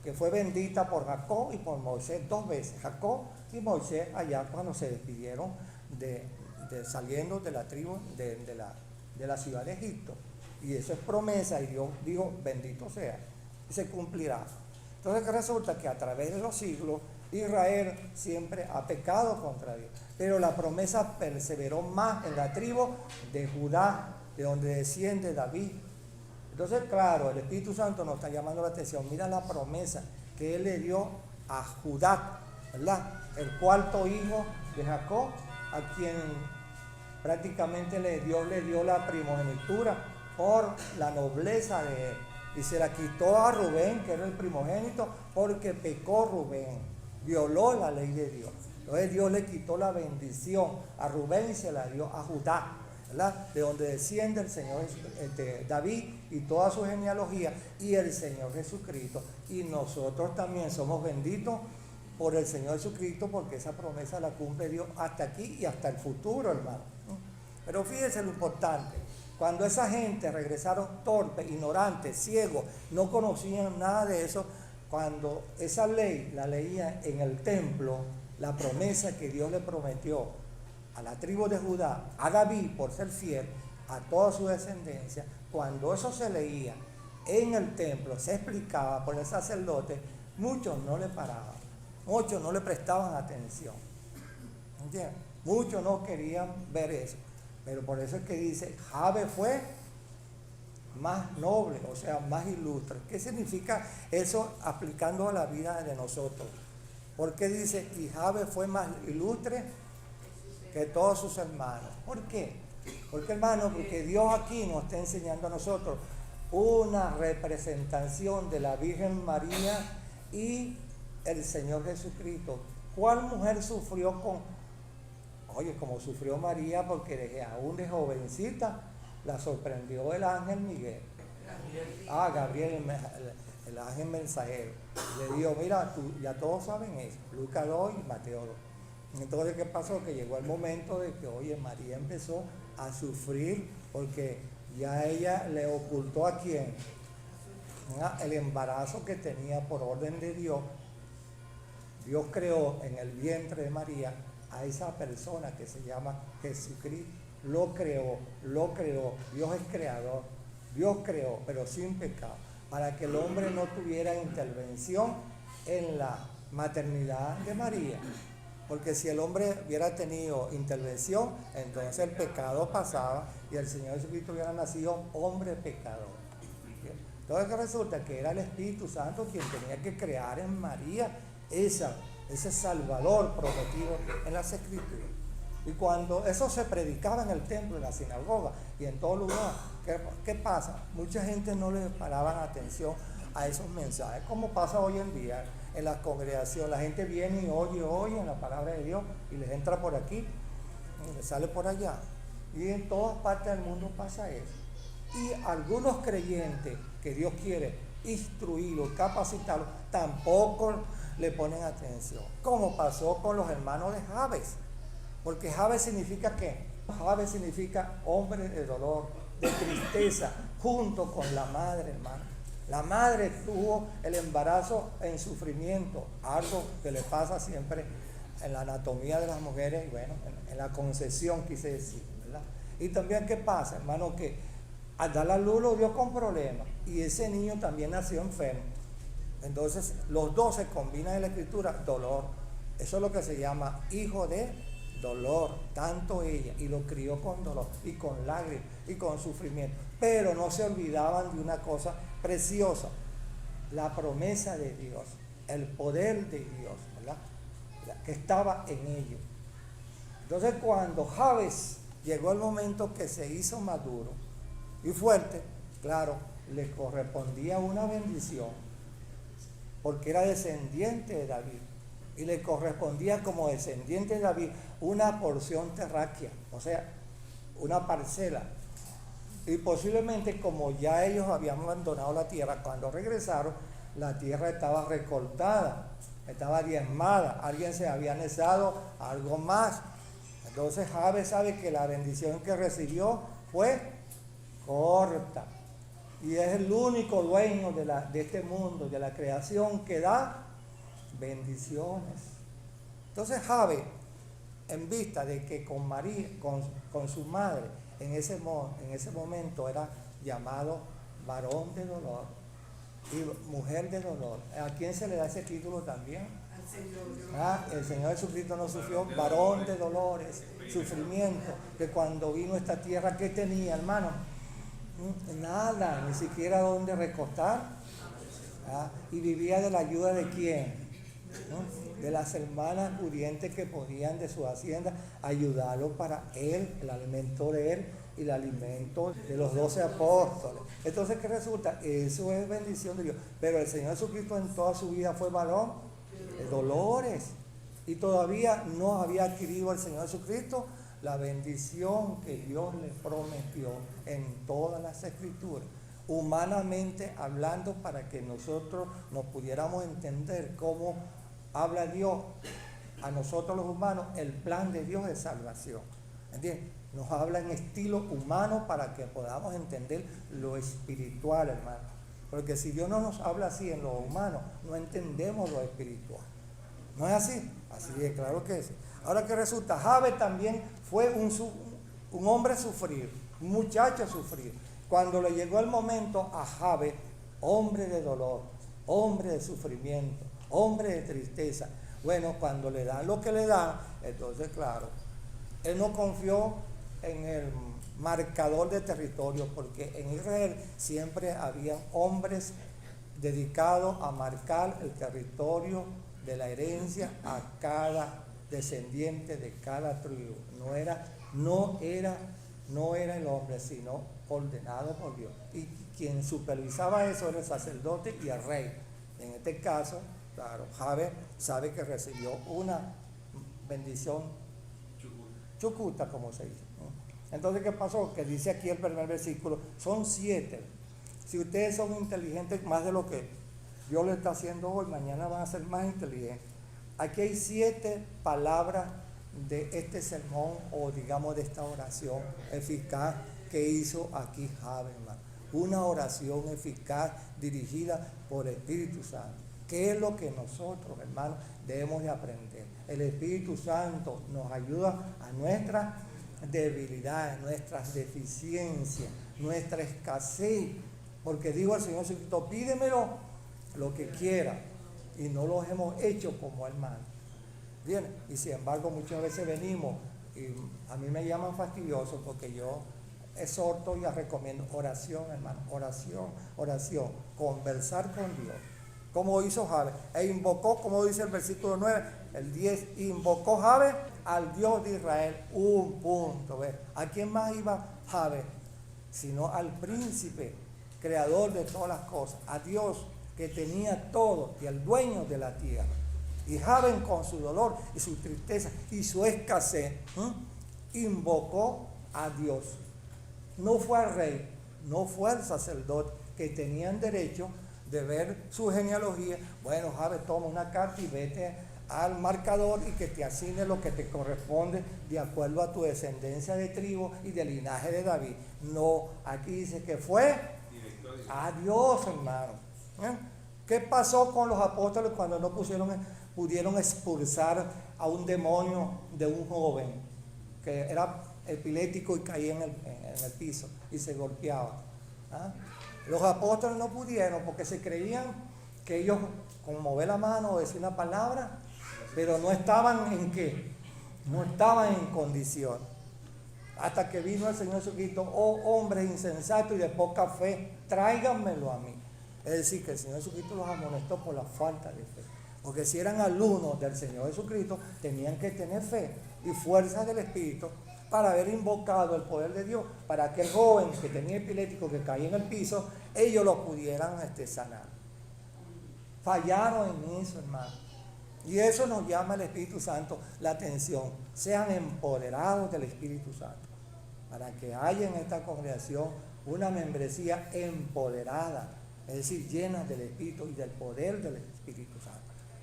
que fue bendita por Jacob y por Moisés 2 veces. Jacob y Moisés allá cuando se despidieron saliendo de la tribu de la ciudad de Egipto. Y eso es promesa, y Dios dijo, bendito sea, y se cumplirá. Entonces resulta que a través de los siglos Israel siempre ha pecado contra Dios, pero la promesa perseveró más en la tribu de Judá, de donde desciende David. Entonces, claro, el Espíritu Santo nos está llamando la atención. Mira la promesa que Él le dio a Judá, ¿verdad? El cuarto hijo de Jacob, a quien prácticamente Dios le dio la primogenitura por la nobleza de él. Y se la quitó a Rubén, que era el primogénito, porque pecó Rubén, violó la ley de Dios. Entonces Dios le quitó la bendición a Rubén y se la dio a Judá. ¿verdad? De donde desciende el Señor David y toda su genealogía y el Señor Jesucristo. Y nosotros también somos benditos por el Señor Jesucristo, porque esa promesa la cumple Dios hasta aquí y hasta el futuro, hermano. Pero fíjense lo importante, cuando esa gente regresaron torpes, ignorantes, ciegos, no conocían nada de eso, cuando esa ley la leían en el templo, la promesa que Dios le prometió a la tribu de Judá, a David por ser fiel, a toda su descendencia, cuando eso se leía en el templo, se explicaba por el sacerdote, muchos no le paraban, muchos no le prestaban atención, ¿entiendes? Muchos no querían ver eso, pero por eso es que dice, Jabe fue más noble, o sea, más ilustre. ¿Qué significa eso aplicando a la vida de nosotros? Porque dice, y Jabe fue más ilustre que todos sus hermanos. ¿Por qué? Porque, hermano, porque Dios aquí nos está enseñando a nosotros una representación de la Virgen María y el Señor Jesucristo. ¿Cuál mujer sufrió como sufrió María? Porque aún de jovencita la sorprendió el ángel Miguel. Gabriel, el ángel mensajero. Le dijo, mira, ya todos saben eso, Lucas 2 y Mateo 2. Entonces, ¿qué pasó? Que llegó el momento de que, María empezó a sufrir porque ya ella le ocultó a quién, el embarazo que tenía por orden de Dios. Dios creó en el vientre de María a esa persona que se llama Jesucristo. Lo creó, Dios es creador, Dios creó, pero sin pecado, para que el hombre no tuviera intervención en la maternidad de María. Porque si el hombre hubiera tenido intervención, entonces el pecado pasaba y el Señor Jesucristo hubiera nacido hombre pecador. Entonces resulta que era el Espíritu Santo quien tenía que crear en María ese Salvador prometido en las Escrituras. Y cuando eso se predicaba en el templo, en la sinagoga y en todo lugar, ¿qué pasa? Mucha gente no le paraba atención a esos mensajes, como pasa hoy en día en las congregaciones. La gente viene y oye en la palabra de Dios y les entra por aquí y les sale por allá. Y en todas partes del mundo pasa eso. Y algunos creyentes que Dios quiere instruirlos, capacitarlos, tampoco le ponen atención, como pasó con los hermanos de Jabes. Porque Jabes significa ¿qué? Jabes significa hombre de dolor, de tristeza, junto con la madre, hermano. La madre tuvo el embarazo en sufrimiento, algo que le pasa siempre en la anatomía de las mujeres, y bueno, en la concepción quise decir, ¿verdad? Y también ¿qué pasa, hermano? Que al dar la luz lo dio con problemas, y ese niño también nació enfermo. Entonces los dos se combinan en la escritura, dolor. Eso es lo que se llama hijo de dolor, tanto ella, y lo crió con dolor y con lágrimas y con sufrimiento, pero no se olvidaban de una cosa preciosa, la promesa de Dios, el poder de Dios, ¿verdad? Que estaba en ellos. Entonces cuando Jabes llegó el momento que se hizo maduro y fuerte, claro, le correspondía una bendición porque era descendiente de David. Y le correspondía como descendiente de David una porción terráquea, o sea, una parcela. Y posiblemente como ya ellos habían abandonado la tierra, cuando regresaron, la tierra estaba recortada, estaba diezmada, alguien se había anexado algo más. Entonces Jabes sabe que la bendición que recibió fue corta. Y es el único dueño de este mundo, de la creación, que da bendiciones. Entonces Jabes, en vista de que con María, con su madre, en ese momento era llamado varón de dolor y mujer de dolor. ¿A quién se le da ese título también? El Señor Jesucristo no sufrió varón de dolores, sufrimiento, que cuando vino a esta tierra, ¿qué tenía, hermano? Nada, ni siquiera dónde recostar. Y vivía de la ayuda de quién, de las hermanas pudientes que podían de su hacienda ayudarlo para él, el alimento de él y el alimento de los 12 apóstoles. Entonces, ¿qué resulta? Eso es bendición de Dios. Pero el Señor Jesucristo en toda su vida fue varón de dolores, y todavía no había adquirido el Señor Jesucristo la bendición que Dios les prometió en todas las escrituras, humanamente hablando, para que nosotros nos pudiéramos entender cómo habla Dios a nosotros los humanos, el plan de Dios de salvación. ¿Entiendes? Nos habla en estilo humano para que podamos entender lo espiritual, hermano. Porque si Dios no nos habla así en lo humano, no entendemos lo espiritual. ¿No es así? Así es, claro que es. Ahora que resulta, Jabe también fue un hombre sufrido, un muchacho sufrido. Cuando le llegó el momento a Jabe, hombre de dolor, hombre de sufrimiento, hombre de tristeza, bueno, cuando le dan lo que le dan, entonces claro, él no confió en el marcador de territorio, porque en Israel siempre había hombres dedicados a marcar el territorio de la herencia a cada descendiente de cada tribu. No era el hombre, sino ordenado por Dios. Y quien supervisaba eso era el sacerdote y el rey. En este caso, claro, Jabe sabe que recibió una bendición chucuta, como se dice, ¿no? Entonces, ¿qué pasó? Que dice aquí el primer versículo, son 7. Si ustedes son inteligentes más de lo que Dios lo está haciendo hoy, mañana van a ser más inteligentes. Aquí hay 7 palabras de este sermón, o digamos de esta oración eficaz que hizo aquí Jabe, hermano. Una oración eficaz dirigida por el Espíritu Santo. ¿Qué es lo que nosotros, hermanos, debemos de aprender? El Espíritu Santo nos ayuda a nuestras debilidades, nuestras deficiencias, nuestra escasez. Porque dijo el Señor Jesucristo, pídemelo lo que quiera. Y no lo hemos hecho como hermanos. Bien, y sin embargo muchas veces venimos, y a mí me llaman fastidioso porque yo exhorto y recomiendo oración, hermano, oración, conversar con Dios. Como hizo Jabe, e invocó, como dice el versículo 9, el 10, invocó Jabe al Dios de Israel, un punto. ¿Ves? ¿A quién más iba Jabe? Sino al príncipe, creador de todas las cosas, a Dios que tenía todo y el dueño de la tierra. Y Jabe, con su dolor y su tristeza y su escasez, invocó a Dios. No fue al rey, no fue al sacerdote, que tenían derecho de ver su genealogía. Bueno, Jabe, toma una carta y vete al marcador y que te asigne lo que te corresponde de acuerdo a tu descendencia de tribu y del linaje de David. No, aquí dice que fue a Dios, hermano. ¿Qué pasó con los apóstoles cuando no pudieron expulsar a un demonio de un joven que era epiléptico y caía en el piso y se golpeaba? Los apóstoles no pudieron porque se creían que ellos, con mover la mano o decir una palabra, pero no estaban en qué, no estaban en condición. Hasta que vino el Señor Jesucristo, oh hombres insensatos y de poca fe, tráiganmelo a mí. Es decir, que el Señor Jesucristo los amonestó por la falta de fe. Porque si eran alumnos del Señor Jesucristo, tenían que tener fe y fuerza del Espíritu para haber invocado el poder de Dios, para que el joven que tenía epiléptico, que caía en el piso, ellos lo pudieran sanar. Fallaron en eso, hermano. Y eso nos llama el Espíritu Santo la atención. Sean empoderados del Espíritu Santo, para que haya en esta congregación una membresía empoderada, es decir, llena del Espíritu y del poder del Espíritu Santo,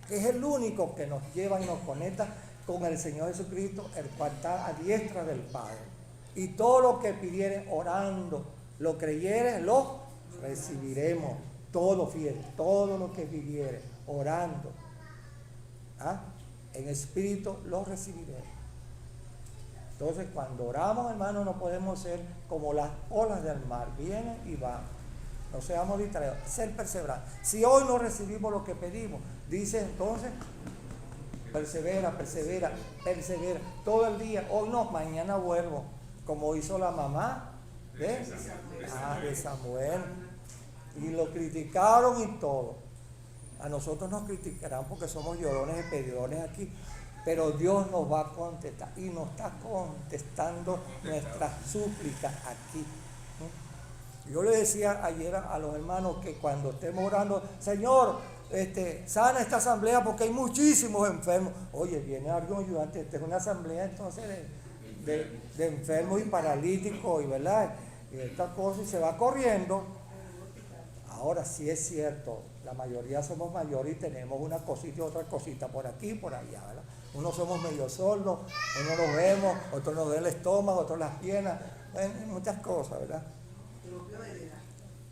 que es el único que nos lleva y nos conecta con el Señor Jesucristo, el cual está a diestra del Padre. Y todo lo que pidiere orando, lo creyere, lo recibiremos. Todo fiel, todo lo que pidiere orando, en espíritu lo recibiremos. Entonces, cuando oramos, hermanos, no podemos ser como las olas del mar, vienen y van. No seamos distraídos, ser perseverantes. Si hoy no recibimos lo que pedimos, dice entonces, persevera todo el día. Hoy no, mañana vuelvo, como hizo la mamá de Samuel. Y lo criticaron y todo. A nosotros nos criticarán porque somos llorones y pedidores aquí, pero Dios nos va a contestar y nos está contestando nuestras súplicas aquí. Yo le decía ayer a los hermanos que cuando estemos orando, Señor, sana esta asamblea porque hay muchísimos enfermos. Oye, viene algún ayudante, esta es una asamblea entonces de enfermos y paralíticos y verdad, y estas cosas, y se va corriendo. Ahora sí es cierto, la mayoría somos mayores y tenemos una cosita y otra cosita por aquí y por allá, ¿verdad? Unos somos medio sordos, unos nos vemos, otros nos ven el estómago, otros las piernas, muchas cosas, ¿verdad? Propio de la edad.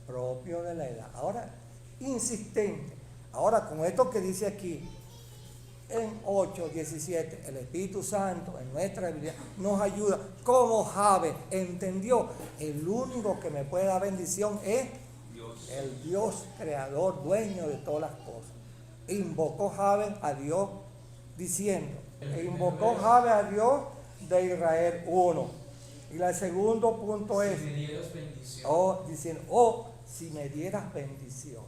Propio de la edad. Ahora, insistente. Ahora, con esto que dice aquí, en 8:17, el Espíritu Santo en nuestra Biblia nos ayuda. Como Jabes entendió, el único que me puede dar bendición es el Dios creador, dueño de todas las cosas. Invocó Jabes a Dios diciendo, invocó Jabes a Dios de Israel 1. Y el segundo punto es, Si me dieras bendición. diciendo, si me dieras bendición.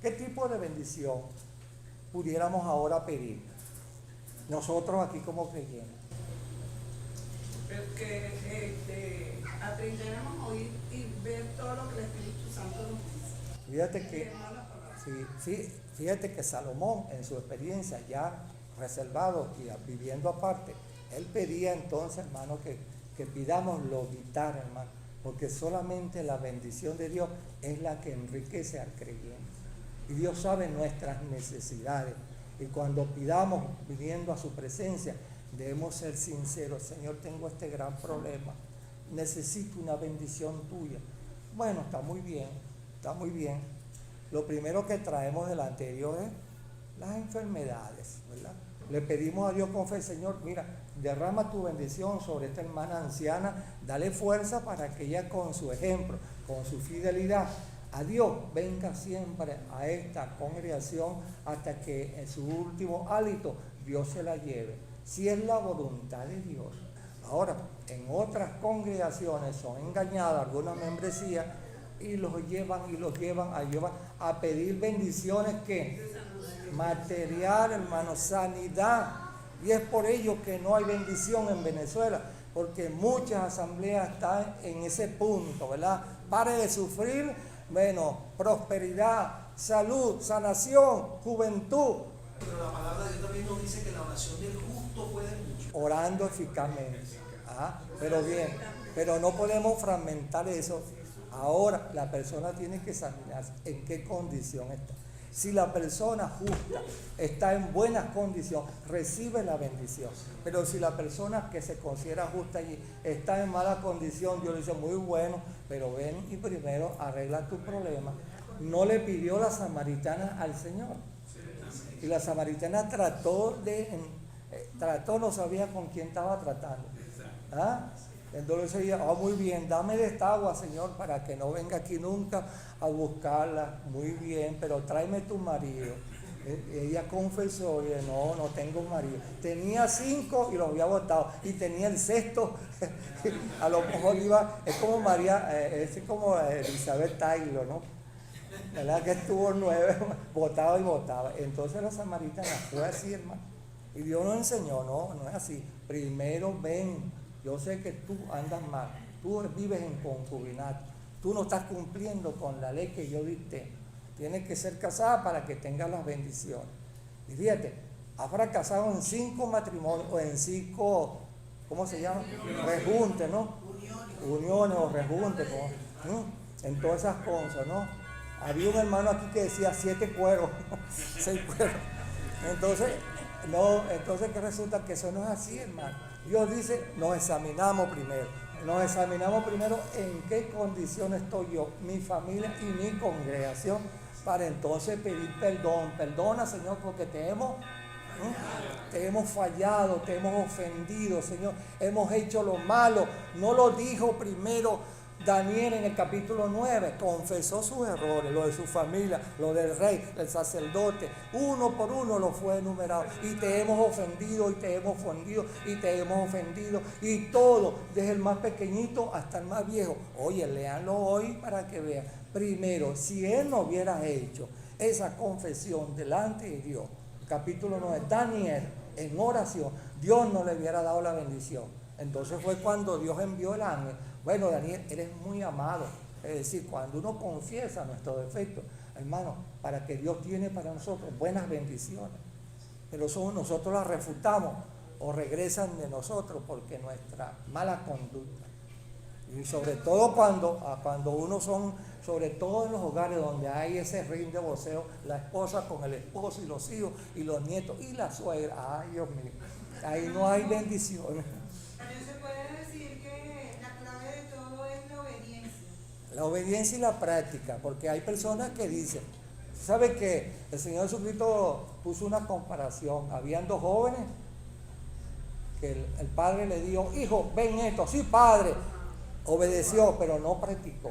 ¿Qué tipo de bendición pudiéramos ahora pedir? Nosotros aquí como creyentes. Que aprendiéramos a oír y ver todo lo que el Espíritu Santo nos dice. Fíjate que, fíjate que Salomón, en su experiencia ya reservado y viviendo aparte, él pedía entonces, hermano, que pidamos lo vital, hermano, porque solamente la bendición de Dios es la que enriquece al creyente. Y Dios sabe nuestras necesidades. Y cuando pidamos, viniendo a su presencia, debemos ser sinceros. Señor, tengo este gran problema. Necesito una bendición tuya. Bueno, está muy bien, está muy bien. Lo primero que traemos delante de Dios es las enfermedades, ¿verdad? Le pedimos a Dios con fe, Señor, mira, derrama tu bendición sobre esta hermana anciana, dale fuerza para que ella con su ejemplo, con su fidelidad a Dios, venga siempre a esta congregación hasta que en su último hálito Dios se la lleve, si es la voluntad de Dios. Ahora, en otras congregaciones son engañadas algunas membresías y los llevan a pedir bendiciones que material, hermano, sanidad. Y es por ello que no hay bendición en Venezuela, porque muchas asambleas están en ese punto, ¿verdad? Pare de sufrir, bueno, prosperidad, salud, sanación, juventud. Pero la palabra de Dios también nos dice que la oración del justo puede mucho. Orando eficazmente. Pero bien, pero no podemos fragmentar eso. Ahora la persona tiene que examinarse en qué condición está. Si la persona justa está en buenas condiciones, recibe la bendición. Pero si la persona que se considera justa allí está en mala condición, Dios le dice, muy bueno, pero ven y primero arregla tu problema. No le pidió la samaritana al Señor. Y la samaritana trató, no sabía con quién estaba tratando. Entonces ella, muy bien, dame de esta agua, Señor, para que no venga aquí nunca a buscarla. Muy bien, pero tráeme tu marido. Ella confesó, oye, no tengo marido. Tenía 5 y los había botado. Y tenía el 6º, a lo mejor iba, es como María, es como Elizabeth Taylor, ¿no? ¿Verdad? Que estuvo 9, botaba y botaba. Entonces la samaritana fue así, hermano. Y Dios nos enseñó, no es así. Primero ven. Yo sé que tú andas mal, tú vives en concubinato, tú no estás cumpliendo con la ley que yo dicté. Tienes que ser casada para que tengas las bendiciones. Y fíjate, ha fracasado en 5 matrimonios, o en 5, ¿cómo se llama? Rejuntes, ¿no? Uniones o rejuntes, ¿no? En todas esas cosas, ¿no? Había un hermano aquí que decía 7 cueros, 6 cueros. Entonces, ¿qué resulta? Que eso no es así, hermano. Dios dice, nos examinamos primero en qué condición estoy yo, mi familia y mi congregación, para entonces pedir perdón. Perdona, Señor, porque te hemos fallado, te hemos ofendido, Señor, hemos hecho lo malo. No lo dijo primero Daniel en el capítulo 9, confesó sus errores, lo de su familia, lo del rey, del sacerdote, uno por uno lo fue enumerado. Y te hemos ofendido, y te hemos ofendido, y te hemos ofendido, y todo, desde el más pequeñito hasta el más viejo. Oye, léanlo hoy para que vean. Primero, si él no hubiera hecho esa confesión delante de Dios, capítulo 9, Daniel, en oración, Dios no le hubiera dado la bendición. Entonces fue cuando Dios envió el ángel. Bueno, Daniel, eres muy amado. Es decir, cuando uno confiesa nuestros defectos, hermano, para que Dios tiene para nosotros buenas bendiciones. Pero nosotros las refutamos o regresan de nosotros porque nuestra mala conducta. Y sobre todo cuando uno son, sobre todo en los hogares donde hay ese ring de voceo, la esposa con el esposo y los hijos y los nietos y la suegra, ay Dios mío, ahí no hay bendiciones. También se puede decir que la clave de todo es la obediencia. La obediencia y la práctica, porque hay personas que dicen, ¿sabe qué? El Señor Jesucristo puso una comparación, habían dos jóvenes que el padre le dijo, hijo, ven esto, sí padre, obedeció, pero no practicó,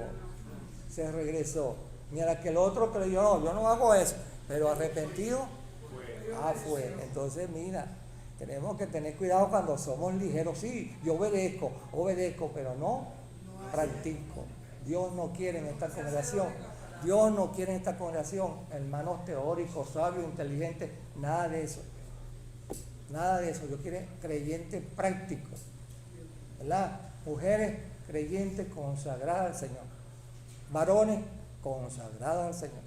se regresó. Mira que el otro que le dijo, no, yo no hago eso, pero arrepentido, fue. Entonces mira, tenemos que tener cuidado cuando somos ligeros, sí, yo obedezco, pero no practico. Dios no quiere en esta congregación, Dios no quiere en esta congregación hermanos teóricos, sabios, inteligentes, nada de eso. Nada de eso, Dios quiere creyentes prácticos, ¿verdad? Mujeres creyentes consagradas al Señor, varones consagrados al Señor,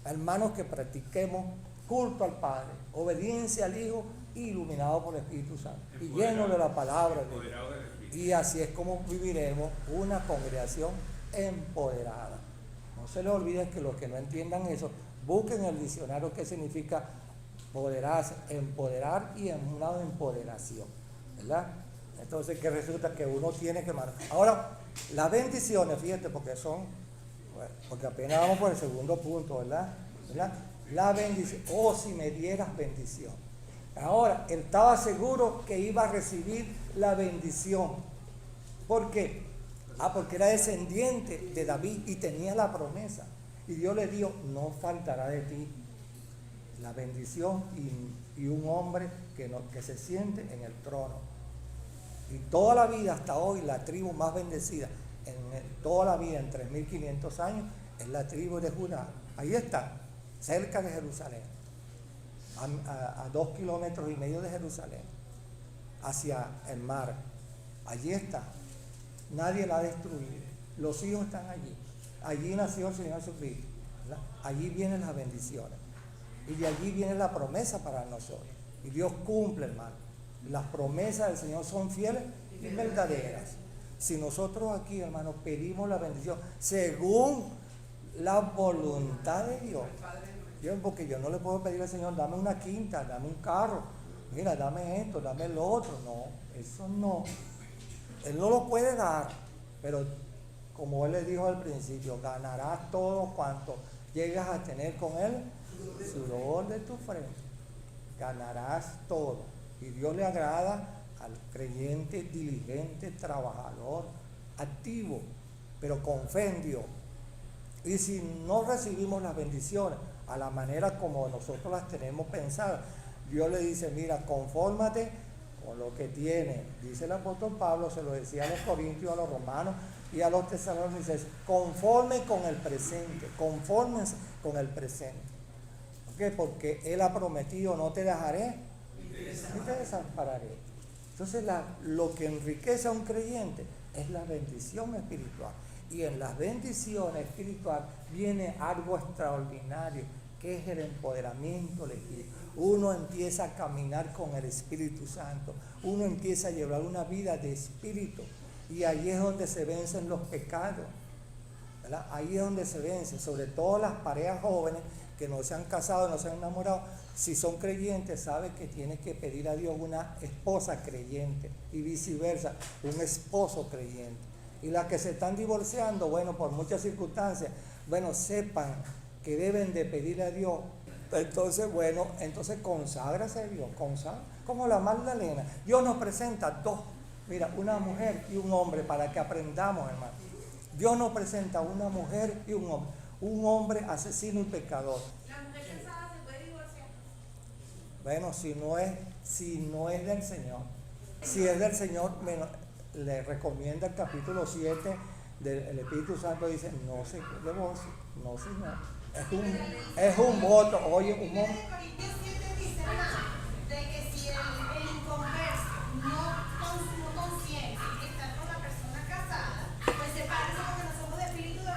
hermanos que practiquemos culto al Padre, obediencia al Hijo, iluminado por el Espíritu Santo y lleno de la palabra de Dios. Y así es como viviremos una congregación empoderada. No se les olvide que los que no entiendan eso, busquen el diccionario qué significa empoderarse, empoderar y en un lado empoderación, ¿verdad? Entonces que resulta que uno tiene que marcar. Ahora, las bendiciones, fíjate, porque apenas vamos por el segundo punto, ¿verdad? La bendición, si me dieras bendición. Ahora, él estaba seguro que iba a recibir la bendición. ¿Por qué? Porque era descendiente de David y tenía la promesa. Y Dios le dijo, no faltará de ti la bendición y un hombre que se siente en el trono. Y toda la vida hasta hoy la tribu más bendecida, toda la vida en 3.500 años, es la tribu de Judá. Ahí está, cerca de Jerusalén, a 2,5 kilómetros de Jerusalén, hacia el mar. Allí está, nadie la ha destruido, los hijos están allí. Allí nació el Señor Jesucristo, ¿verdad? Allí vienen las bendiciones. Y de allí viene la promesa para nosotros. Y Dios cumple, hermano. Las promesas del Señor son fieles y verdaderas. Si nosotros aquí, hermano, pedimos la bendición según la voluntad de Dios. Porque yo no le puedo pedir al Señor, dame una quinta, dame un carro, mira, dame esto, dame lo otro. No, eso no. Él no lo puede dar, pero como Él le dijo al principio, ganarás todo cuanto llegas a tener con Él, sudor de tu frente, ganarás todo. Y Dios le agrada al creyente diligente, trabajador, activo, pero con fe en Dios. Y si no recibimos las bendiciones a la manera como nosotros las tenemos pensadas, Dios le dice, mira, confórmate con lo que tiene. Dice el apóstol Pablo, se lo decía a los corintios, a los romanos y a los tesalonicenses, conforme con el presente, confórmense con el presente. ¿Por qué? Porque Él ha prometido, no te dejaré ni te desampararé. Entonces lo que enriquece a un creyente es la bendición espiritual. Y en las bendiciones espirituales viene algo extraordinario, que es el empoderamiento del Espíritu. Uno empieza a caminar con el Espíritu Santo, uno empieza a llevar una vida de espíritu, y ahí es donde se vencen los pecados, ¿verdad? Ahí es donde se vencen, sobre todo las parejas jóvenes que no se han casado, no se han enamorado. Si son creyentes, saben que tienen que pedir a Dios una esposa creyente y viceversa, un esposo creyente. Y las que se están divorciando, bueno, por muchas circunstancias, bueno, sepan que deben de pedirle a Dios. Entonces, bueno, entonces conságrase a Dios, como la Magdalena. Dios nos presenta dos, mira, una mujer y un hombre para que aprendamos, hermano. Dios nos presenta una mujer y un hombre asesino y pecador. ¿La mujer casada se puede divorciar? Bueno, si no es del Señor. Si es del Señor, le recomienda el capítulo 7 del Espíritu Santo, dice, no se divorcie, no señor. Es un voto, oye, un momento. Corintios 7 dice, de que si el inconverso no consiente que está con la persona casada, pues sepárense porque no somos de espíritu de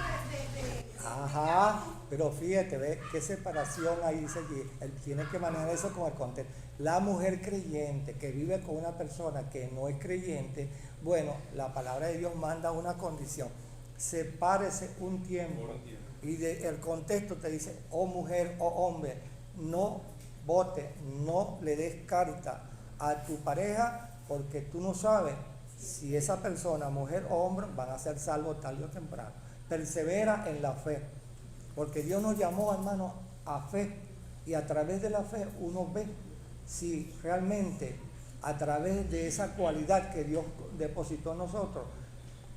Ajá, Pero fíjate, ve qué separación ahí dice allí. Él tiene que manejar eso con el contexto. La mujer creyente que vive con una persona que no es creyente, bueno, la palabra de Dios manda una condición. Sepárese un tiempo. Y el contexto te dice, oh mujer, oh hombre, no vote, no le des carta a tu pareja porque tú no sabes si esa persona, mujer o hombre, van a ser salvos tarde o temprano. Persevera en la fe, porque Dios nos llamó, hermano, a fe, y a través de la fe uno ve si realmente a través de esa cualidad que Dios depositó en nosotros,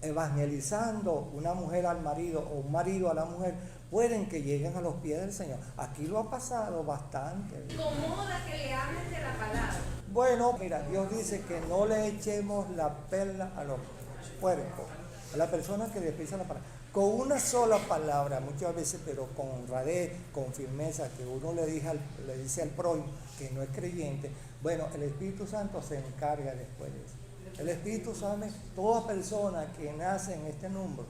evangelizando una mujer al marido o un marido a la mujer, pueden que lleguen a los pies del Señor. Aquí lo ha pasado bastante. Incomoda que le hablen de la palabra. Bueno, mira, Dios dice que no le echemos la perla a los puercos, a la persona que desprecian la palabra. Con una sola palabra, muchas veces, pero con honradez, con firmeza, que uno le dice al prójimo que no es creyente, bueno, el Espíritu Santo se encarga después de eso. El Espíritu Santo, toda persona que nace en este mundo,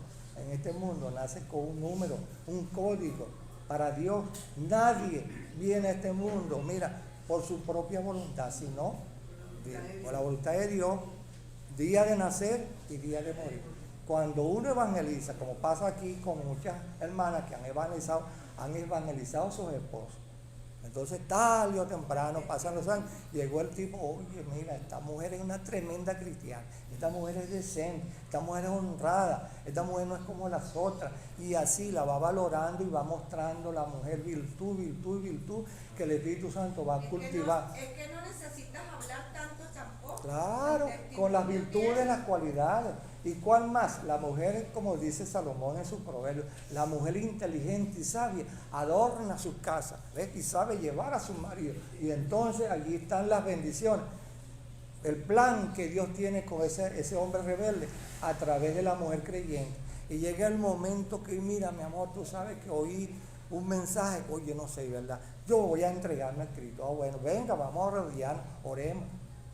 nace con un número, un código. Para Dios, nadie viene a este mundo, mira, por su propia voluntad, sino por la voluntad de Dios, día de nacer y día de morir. Cuando uno evangeliza, como pasa aquí con muchas hermanas que han evangelizado a sus esposos. Entonces, tarde o temprano, pasan los años, llegó el tipo, oye, mira, esta mujer es una tremenda cristiana, esta mujer es decente, esta mujer es honrada, esta mujer no es como las otras, y así la va valorando y va mostrando la mujer virtud, que el Espíritu Santo va a cultivar. Es que no necesitas hablar tanto tampoco. Claro, con las virtudes, las cualidades. ¿Y cuál más? La mujer, como dice Salomón en su proverbio, la mujer inteligente y sabia adorna su casa, ¿ves? Y sabe llevar a su marido. Y entonces allí están las bendiciones. El plan que Dios tiene con ese hombre rebelde a través de la mujer creyente. Y llega el momento que, mira, mi amor, tú sabes que oí un mensaje, oye, no sé, ¿verdad? Yo voy a entregarme a Cristo. Ah, bueno, venga, vamos a arrodillarnos, oremos.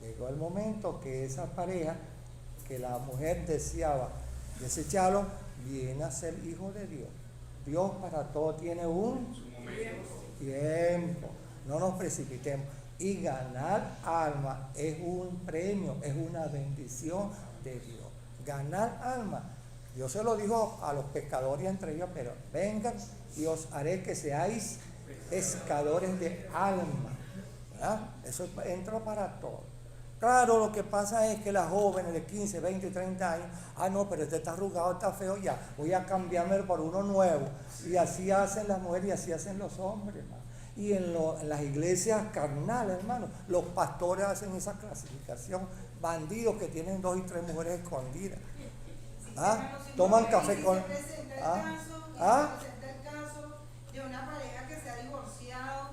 Llegó el momento que esa pareja que la mujer deseaba desecharlo, viene a ser hijo de Dios. Dios para todo tiene un tiempo. No nos precipitemos. Y ganar alma es un premio, es una bendición de Dios. Ganar alma. Dios se lo dijo a los pescadores entre ellos, pero vengan y os haré que seáis pescadores de alma. ¿Verdad? Eso entra para todos. Claro, lo que pasa es que las jóvenes de 15, 20, 30 años, no, pero este está arrugado, está feo ya, voy a cambiarme por uno nuevo. Y así hacen las mujeres y así hacen los hombres, hermano. Y en las iglesias carnales, hermano, los pastores hacen esa clasificación. Bandidos que tienen 2 y 3 mujeres escondidas. Toman café con... Se presenta el caso de una pareja que se ha divorciado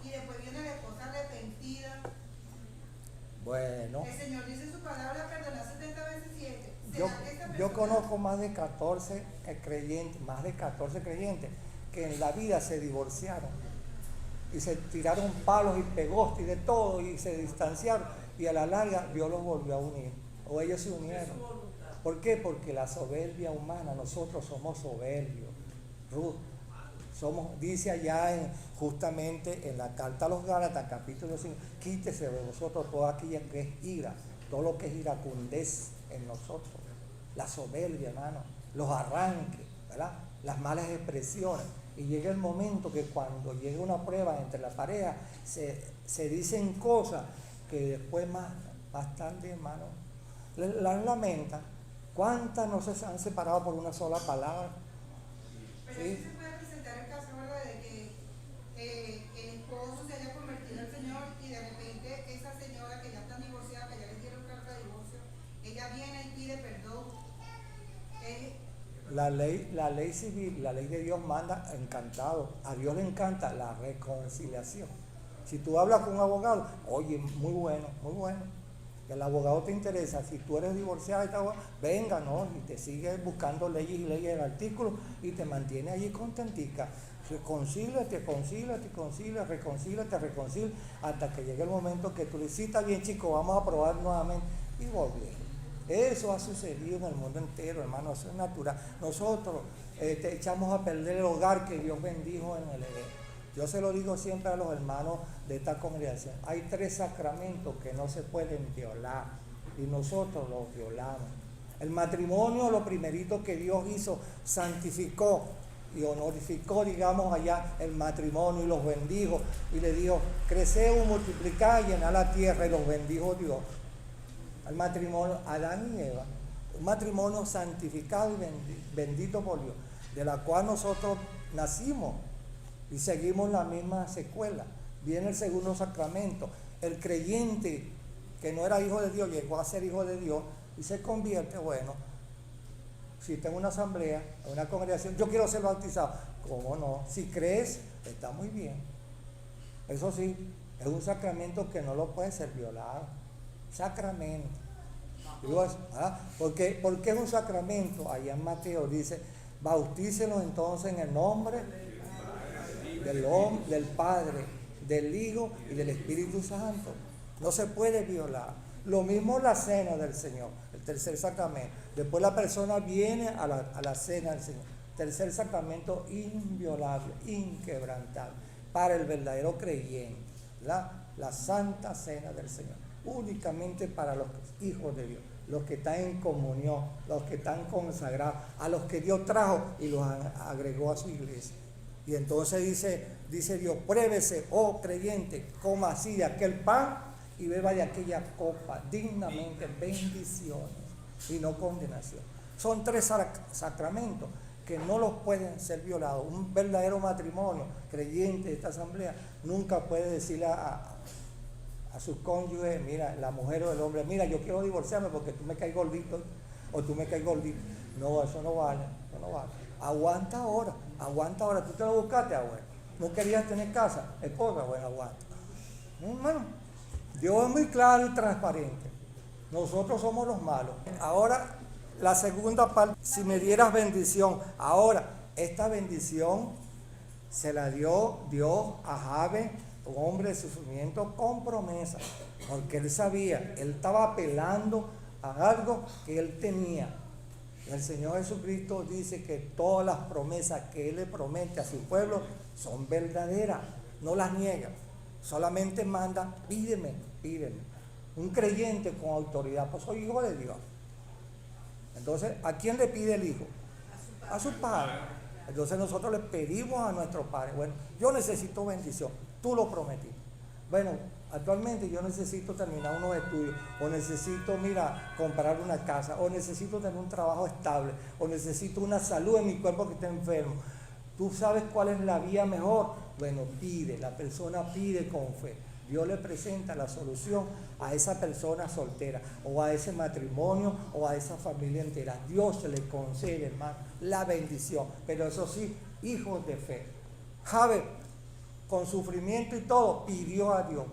y después viene la esposa arrepentida. Bueno, El Señor dice en su palabra, perdona 70 veces 7. yo conozco más de 14 creyentes que en la vida se divorciaron y se tiraron palos y pegostes y de todo y se distanciaron y a la larga Dios los volvió a unir o ellos se unieron. ¿Por qué? Porque la soberbia humana, nosotros somos soberbios. Ruth, dice allá justamente en la carta a los Gálatas, capítulo 5, quítese de vosotros toda aquella que es ira, todo lo que es iracundez en nosotros, la soberbia, hermano, los arranques, ¿verdad? Las malas expresiones. Y llega el momento que cuando llega una prueba entre la pareja, se dicen cosas que después más tarde, hermano, las lamentan. ¿Cuántas no se han separado por una sola palabra? Pero ¿Sí? sí se puede presentar el caso, ¿verdad?, de que el esposo se haya convertido al Señor y de repente esa señora que ya está divorciada, que ya le dieron carta de divorcio, ella viene y pide perdón. La ley civil, la ley de Dios manda encantado. A Dios le encanta la reconciliación. Si tú hablas con un abogado, oye, muy bueno, que el abogado te interesa. Si tú eres divorciado, venga, ¿no? Y te sigue buscando leyes y leyes del artículo y te mantiene allí contentica. Reconcíliate, hasta que llegue el momento que tú le dices, sí, está bien, chico, vamos a probar nuevamente. Y volvieron. Eso ha sucedido en el mundo entero, hermano, eso es natural. Nosotros echamos a perder el hogar que Dios bendijo en el Edén. Yo se lo digo siempre a los hermanos de esta congregación. Hay 3 sacramentos que no se pueden violar y nosotros los violamos. El matrimonio, lo primerito que Dios hizo, santificó y honorificó, digamos, allá el matrimonio y los bendijo y le dijo: creced, multiplicad y llenad la tierra, y los bendijo Dios. El matrimonio, Adán y Eva, un matrimonio santificado y bendito por Dios, de la cual nosotros nacimos y seguimos la misma secuela. Viene el segundo sacramento. El creyente que no era hijo de Dios llegó a ser hijo de Dios y se convierte. Bueno, si tengo una asamblea, una congregación, yo quiero ser bautizado. ¿Cómo no? Si crees, está muy bien. Eso sí, es un sacramento que no lo puede ser violado. Sacramento. Digo, ¿por qué es un sacramento? Allá en Mateo dice: bautícelos entonces en el nombre del Padre, del Hijo y del Espíritu Santo. No se puede violar. Lo mismo la cena del Señor, el tercer sacramento. Después la persona viene a la cena del Señor. Tercer sacramento inviolable, inquebrantable, para el verdadero creyente. La Santa Cena del Señor. Únicamente para los hijos de Dios, los que están en comunión, los que están consagrados, a los que Dios trajo y los agregó a su iglesia. Y entonces dice Dios: pruébese, oh creyente, coma así de aquel pan y beba de aquella copa dignamente, bendiciones y no condenación. Son 3 sacramentos que no los pueden ser violados. Un verdadero matrimonio creyente de esta asamblea nunca puede decirle a sus cónyuges: mira, la mujer o el hombre, mira, yo quiero divorciarme porque tú me caes gordito o tú me caes gordito. No, eso no vale, eso no vale. Aguanta ahora. Tú te lo buscaste, abuelo. No querías tener casa, esposa, bueno, aguanta. Hermano, Dios es muy claro y transparente. Nosotros somos los malos. Ahora, la segunda parte: si me dieras bendición. Ahora, esta bendición se la dio Dios a Jabe, un hombre de sufrimiento, con promesa, porque él sabía, él estaba apelando a algo que él tenía. El Señor Jesucristo dice que todas las promesas que Él le promete a su pueblo son verdaderas, no las niega, solamente manda: pídeme. Un creyente con autoridad, pues soy hijo de Dios. Entonces, ¿a quién le pide el hijo? A su padre. Entonces nosotros le pedimos a nuestro padre: bueno, yo necesito bendición, tú lo prometiste. Bueno, actualmente yo necesito terminar unos estudios, o necesito, comprar una casa, o necesito tener un trabajo estable, o necesito una salud en mi cuerpo que esté enfermo. ¿Tú sabes cuál es la vía mejor? Bueno, pide, la persona pide con fe. Dios le presenta la solución a esa persona soltera, o a ese matrimonio, o a esa familia entera. Dios se le concede, hermano, la bendición, pero eso sí, hijos de fe. Jabe, con sufrimiento y todo, pidió a Dios: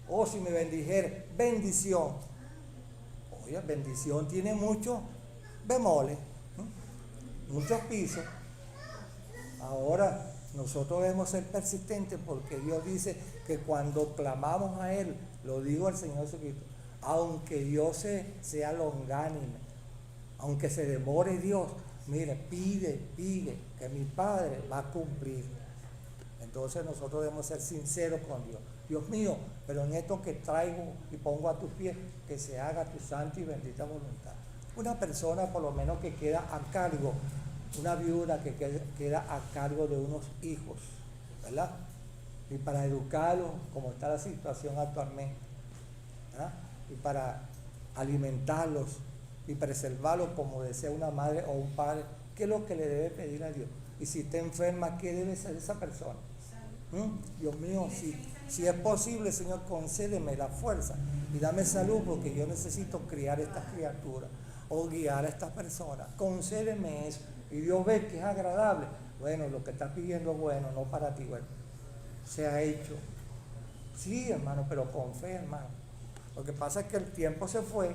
oh, si me bendijere, bendición. Oye, bendición tiene muchos bemoles, muchos pisos. Ahora, nosotros debemos ser persistentes, porque Dios dice que cuando clamamos a Él, lo digo al Señor Jesucristo, aunque Dios sea longánime, aunque se demore Dios, mire, pide, que mi Padre va a cumplir. Entonces nosotros debemos ser sinceros con Dios. Dios mío, pero en esto que traigo y pongo a tus pies, que se haga tu santa y bendita voluntad. Una persona por lo menos que queda a cargo, una viuda que queda a cargo de unos hijos, ¿verdad? Y para educarlos, como está la situación actualmente, ¿verdad? Y para alimentarlos y preservarlos, como desea una madre o un padre, ¿qué es lo que le debe pedir a Dios? Y si está enferma, ¿qué debe ser esa persona? Dios mío, si es posible, Señor, concédeme la fuerza y dame salud, porque yo necesito criar estas criaturas o guiar a estas personas. Concédeme eso. Y Dios ve que es agradable. Bueno, lo que estás pidiendo es bueno, no para ti, bueno, se ha hecho. Sí, hermano, pero con fe, hermano. Lo que pasa es que el tiempo se fue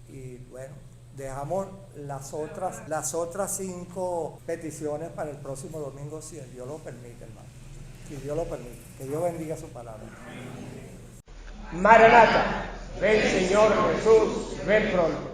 y bueno, dejamos las otras 5 peticiones para el próximo domingo, si Dios lo permite, hermano. Si Dios lo permite. Que Dios bendiga su palabra. Maranata, ven Señor Jesús, ven pronto.